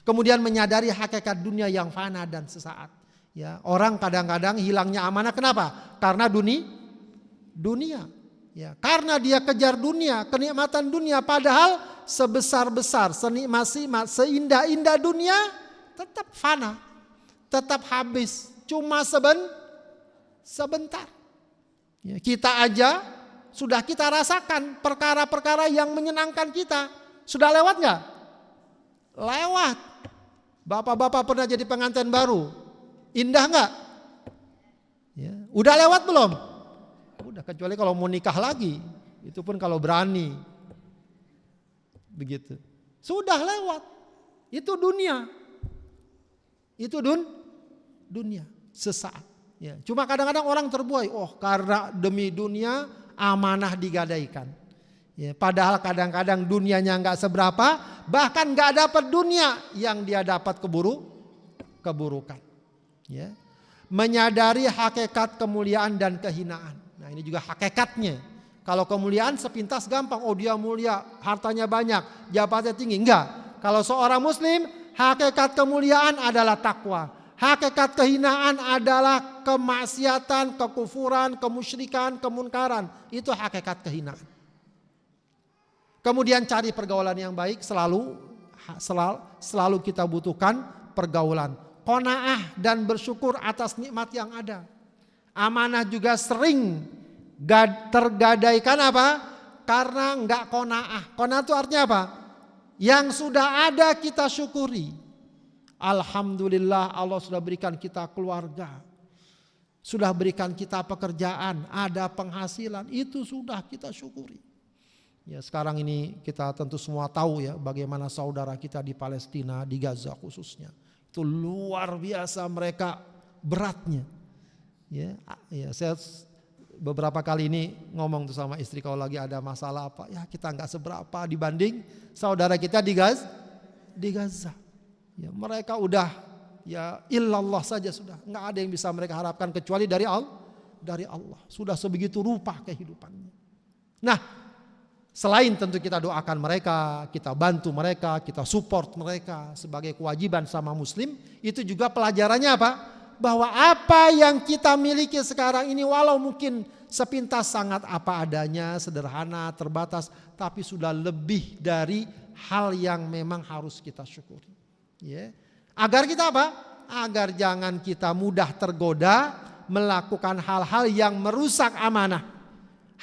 Kemudian menyadari hakikat dunia yang fana dan sesaat. Ya, orang kadang-kadang hilangnya amanah kenapa? Karena dunia. Ya, karena dia kejar dunia, kenikmatan dunia, padahal sebesar-besar, senikmat, seindah-indah dunia tetap fana, tetap habis, cuma sebentar. Ya, kita aja sudah kita rasakan perkara-perkara yang menyenangkan kita, sudah lewat nggak? Lewat. Bapak-bapak pernah jadi pengantin baru, indah nggak? Ya, udah lewat belum? Udah, kecuali kalau mau nikah lagi, itu pun kalau berani. Begitu. Sudah lewat. Itu dunia. Itu dunia sesaat. Ya, cuma kadang-kadang orang terbuai, karena demi dunia amanah digadaikan. Ya, padahal kadang-kadang dunianya nggak seberapa, bahkan nggak dapat dunia yang dia dapat keburukan. Ya. Menyadari hakikat kemuliaan dan kehinaan. Nah ini juga hakikatnya. Kalau kemuliaan sepintas gampang. Dia mulia, hartanya banyak, jabatannya tinggi. Enggak. Kalau seorang muslim, hakikat kemuliaan adalah takwa. Hakikat kehinaan adalah kemaksiatan, kekufuran, kemusyrikan, kemunkaran. Itu hakikat kehinaan. Kemudian cari pergaulan yang baik, selalu kita butuhkan pergaulan. Qanaah dan bersyukur atas nikmat yang ada. Amanah juga sering tergadaikan apa? Karena enggak qanaah. Qanaah itu artinya apa? Yang sudah ada kita syukuri. Alhamdulillah Allah sudah berikan kita keluarga. Sudah berikan kita pekerjaan, ada penghasilan, itu sudah kita syukuri. Ya, sekarang ini kita tentu semua tahu ya bagaimana saudara kita di Palestina, di Gaza khususnya. Itu luar biasa mereka beratnya. Ya, saya beberapa kali ini ngomong tuh sama istri kalau lagi ada masalah apa, ya kita nggak seberapa dibanding saudara kita di Gaza. Ya, mereka udah ya illallah saja sudah, nggak ada yang bisa mereka harapkan kecuali dari Allah. Sudah sebegitu rupa kehidupannya. Nah, selain tentu kita doakan mereka, kita bantu mereka, kita support mereka sebagai kewajiban sama muslim, itu juga pelajarannya apa? Bahwa apa yang kita miliki sekarang ini walau mungkin sepintas sangat apa adanya, sederhana, terbatas, tapi sudah lebih dari hal yang memang harus kita syukuri. Ya. Agar kita apa? Agar jangan kita mudah tergoda melakukan hal-hal yang merusak amanah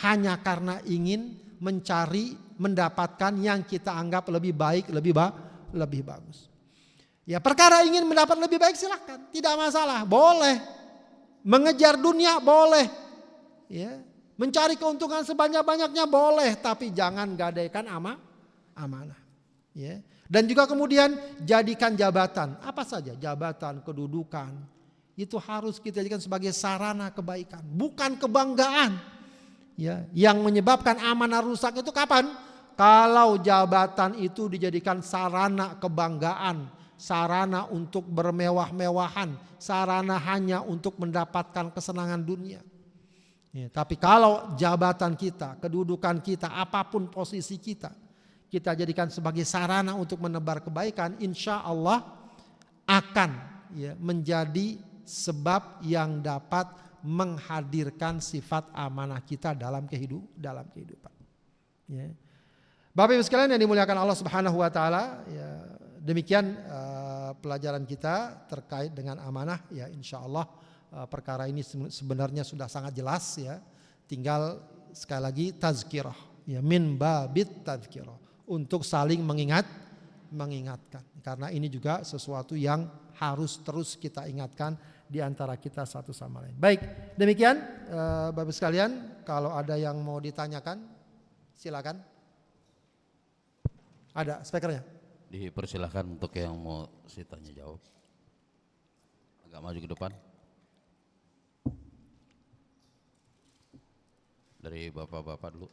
hanya karena ingin mencari, mendapatkan yang kita anggap lebih baik, lebih bagus. Ya, perkara ingin mendapat lebih baik silahkan, tidak masalah, boleh. Mengejar dunia boleh. Ya, mencari keuntungan sebanyak-banyaknya boleh, tapi jangan gadaikan amanah. Ya. Dan juga kemudian jadikan jabatan, apa saja jabatan, kedudukan, itu harus kita jadikan sebagai sarana kebaikan, bukan kebanggaan. Ya, yang menyebabkan amanah rusak itu kapan? Kalau jabatan itu dijadikan sarana kebanggaan, sarana untuk bermewah-mewahan, sarana hanya untuk mendapatkan kesenangan dunia. Ya, tapi kalau jabatan kita, kedudukan kita, apapun posisi kita jadikan sebagai sarana untuk menebar kebaikan, insya Allah akan ya, menjadi sebab yang dapat menghadirkan sifat amanah kita dalam kehidupan. Ya. Bapak Ibu sekalian yang dimuliakan Allah Subhanahu wa taala, ya, demikian pelajaran kita terkait dengan amanah. Ya, insyaallah perkara ini sebenarnya sudah sangat jelas ya. Tinggal sekali lagi tazkirah, ya, min babit tazkirah, untuk saling mengingatkan. Karena ini juga sesuatu yang harus terus kita ingatkan di antara kita satu sama lain. Baik, demikian Bapak sekalian, kalau ada yang mau ditanyakan silakan. Ada speakernya? Dipersilakan untuk yang mau tanya jawab. Agak maju ke depan. Dari bapak-bapak dulu.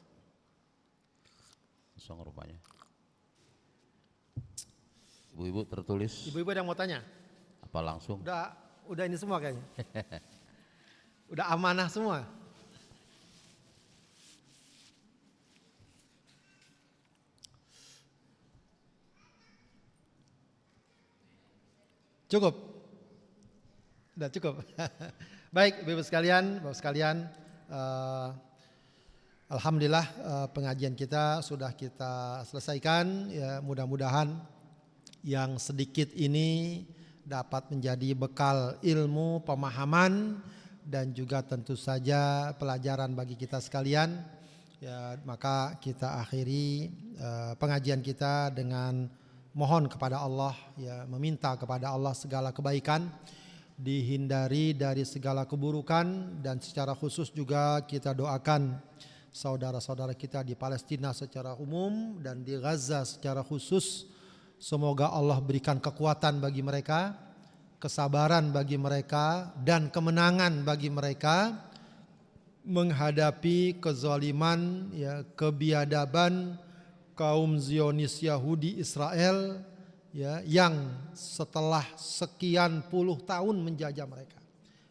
Langsung rupanya. Ibu-ibu tertulis. Ibu-ibu ada yang mau tanya? Apa langsung? Udah ini semua kayaknya. Udah amanah semua. Cukup. Udah cukup. Baik, Bapak sekalian, alhamdulillah pengajian kita sudah kita selesaikan. Ya, mudah-mudahan yang sedikit ini dapat menjadi bekal ilmu, pemahaman, dan juga tentu saja pelajaran bagi kita sekalian. Ya, maka kita akhiri pengajian kita dengan mohon kepada Allah, ya, meminta kepada Allah segala kebaikan, dihindari dari segala keburukan, dan secara khusus juga kita doakan saudara-saudara kita di Palestina secara umum dan di Gaza secara khusus. Semoga Allah berikan kekuatan bagi mereka, kesabaran bagi mereka, dan kemenangan bagi mereka menghadapi kezaliman, ya, kebiadaban kaum Zionis Yahudi Israel, ya, yang setelah sekian puluh tahun menjajah mereka.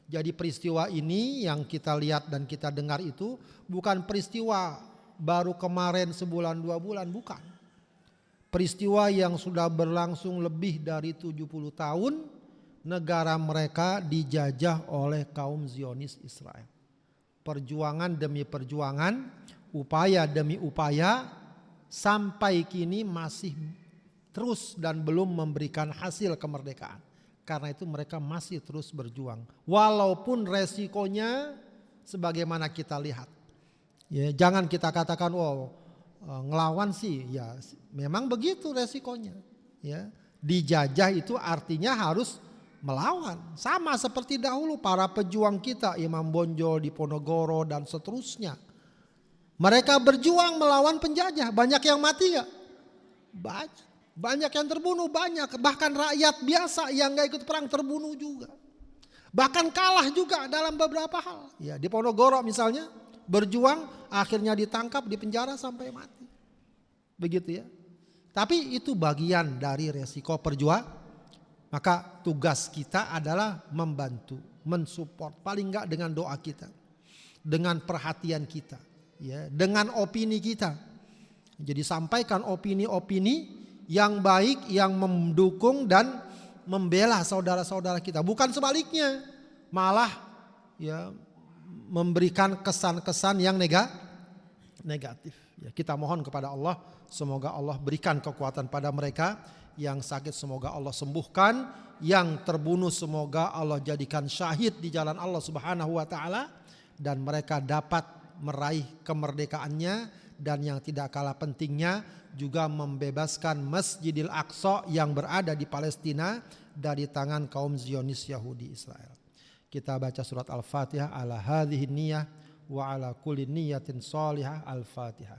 Jadi peristiwa ini yang kita lihat dan kita dengar itu bukan peristiwa baru kemarin sebulan 2 bulan, bukan. Peristiwa yang sudah berlangsung lebih dari 70 tahun, negara mereka dijajah oleh kaum Zionis Israel. Perjuangan demi perjuangan, upaya demi upaya, sampai kini masih terus dan belum memberikan hasil kemerdekaan. Karena itu mereka masih terus berjuang. Walaupun resikonya sebagaimana kita lihat. Ya, jangan kita katakan, wow, ngelawan sih, ya memang begitu resikonya. Ya, dijajah itu artinya harus melawan. Sama seperti dahulu para pejuang kita, Imam Bonjol, Diponegoro dan seterusnya. Mereka berjuang melawan penjajah. Banyak yang mati gak? Banyak. Banyak yang terbunuh, banyak. Bahkan rakyat biasa yang gak ikut perang terbunuh juga. Bahkan kalah juga dalam beberapa hal. Ya, di Ponorogo misalnya berjuang, akhirnya ditangkap, dipenjara sampai mati. Begitu ya. Tapi itu bagian dari resiko perjuangan. Maka tugas kita adalah membantu, mensupport, paling enggak dengan doa kita, dengan perhatian kita, ya, dengan opini kita. Jadi sampaikan opini-opini yang baik, yang mendukung dan membela saudara-saudara kita, bukan sebaliknya, malah ya memberikan kesan-kesan yang negatif. Ya, kita mohon kepada Allah, semoga Allah berikan kekuatan pada mereka. Yang sakit semoga Allah sembuhkan, yang terbunuh semoga Allah jadikan syahid di jalan Allah Subhanahu wa taala, dan mereka dapat meraih kemerdekaannya, dan yang tidak kalah pentingnya juga membebaskan Masjidil Aqsa yang berada di Palestina dari tangan kaum Zionis Yahudi Israel. Kita baca surat Al-Fatihah, ala hadhihi niyyah wa ala kulli niyyatin salihah. Al-Fatihah.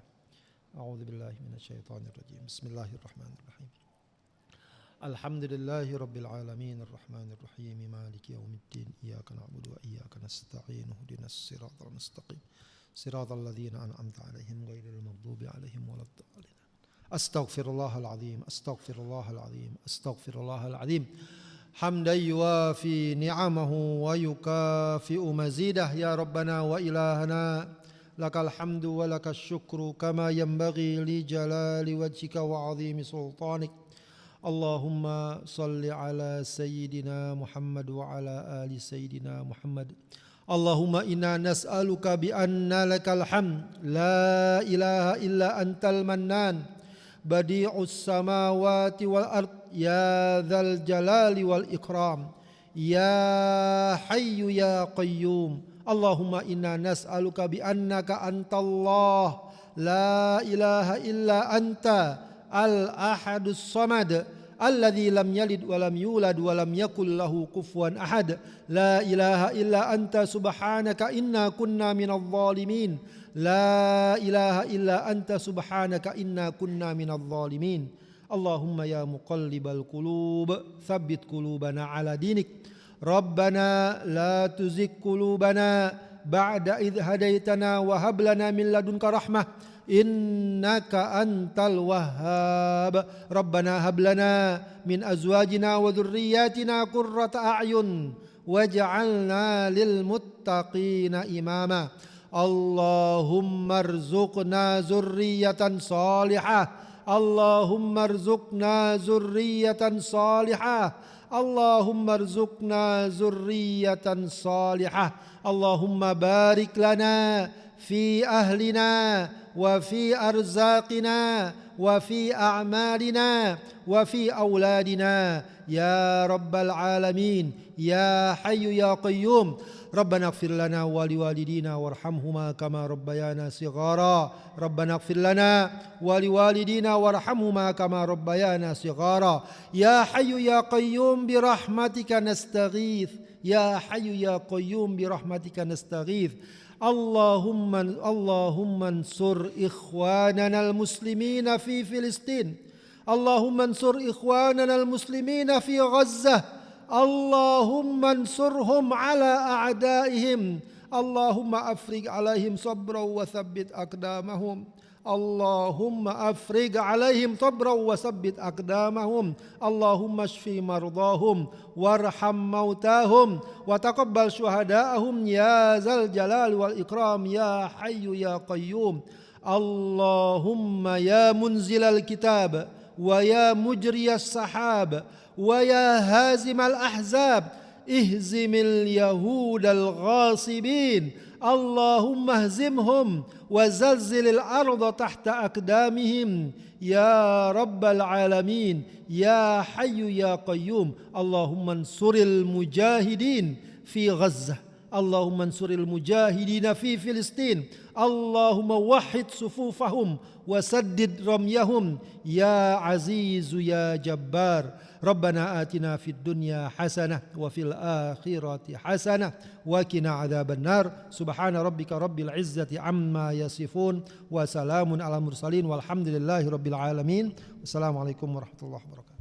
A'udzubillahi minasyaitonir rajim. Bismillahirrahmanirrahim. Alhamdulillahi rabbil alamin arrahmanir rahim maliki yaumiddin iyyaka na'budu wa iyyaka nasta'in ihdinas siratal mustaqim siratal ladzina an'amta 'alaihim ghairil maghdubi 'alaihim waladdallin. Astaghfirullahal azim, astaghfirullahal azim, astaghfirullahal azim. Hamdan yuwafi ni'amahu wa yukafi'u mazidah ya rabbana wa ilahana. Lakal hamdu wa lakas syukru kama yanbaghi li jalali wajhika wa 'azimi sultanik. Allahumma salli ala Sayyidina Muhammad wa ala ali Sayyidina Muhammad. Allahumma inna nas'aluka bi anna lakal hamd la ilaha illa antal mannan badi'us samawati wal ard ya dzal jalali wal ikram ya hayyu ya qayyum. Allahumma inna nas'aluka bi annaka antallah la ilaha illa anta al-ahadus samad alladzi lam yalid wa lam yulad wa lam yakul lahu kufuwan ahad. La ilaha illa anta subhanaka inna kunna minadh dhalimin. La ilaha illa anta subhanaka inna kunna minadh dhalimin. Allahumma ya muqallibal qulub tsabbit qulubana ala dinik. Rabbana la tuzigh qulubana ba'da idh hadaitana wa hab lana min ladunka rahmah innaka antal wahhab. Rabbana hab lana min azwajina wa dhurriyyatina qurrata a'yun waj'alna lil muttaqina imama. Allahumma arzuqna zurriyatan salihah. Allahumma arzuqna zurriyatan salihah. Allahumma arzuqna zurriyatan salihah. Allahumma barik lana fi ahlina wa fi arzaqina wa fi a'malina wa fi auladina ya rabbal alamin ya hayyu ya qayyum. Rabbana ighfir lana wa liwalidina warhamhuma kama rabbayana shighara. Rabbana ighfir lana wa liwalidina warhamhuma kama rabbayana shighara. Ya hayyu ya qayyum bi rahmatika nastaghith. Ya hayyu ya qayyum bi rahmatika nastaghith. Allahumma ansur ikhwanana al-muslimina fi Filistin. Allahumma ansur ikhwanana al-muslimina fi Gazzah. Allahumma ansurhum ala a'daihim. Allahumma afriq alaihim sabra wa thabbit aqdamahum. Allahumma afriq alaihim sabra wa thabbit aqdamahum. Allahumma shfi mardahum warham mautahum wa taqabbal syuhada'ahum ya zal jalal wal ikram ya hayyu ya qayyum. Allahumma ya munzilal kitab wa ya mujriyas sahab wa ya hazimal ahzab ihzimil yahudal ghasibin. Allahumma hzimhum wa zalzilil arda tahta aqdamihim ya rabbal alamin ya hayyu ya qayyum. Allahumma ansuril mujahidin fi Gazzah. Allahumma ansuril mujahidina fi Filistin, Allahumma wahhid sufufahum wasaddid ramyahum ya azizu ya jabbar. Rabbana atina fid dunya hasanah wa fil akhirati hasanah wa qina adzabannar. Subhana rabbika rabbil izzati amma yasifun wa salamun ala mursalin walhamdulillahi rabbil alamin. Wassalamualaikum warahmatullahi wabarakatuh.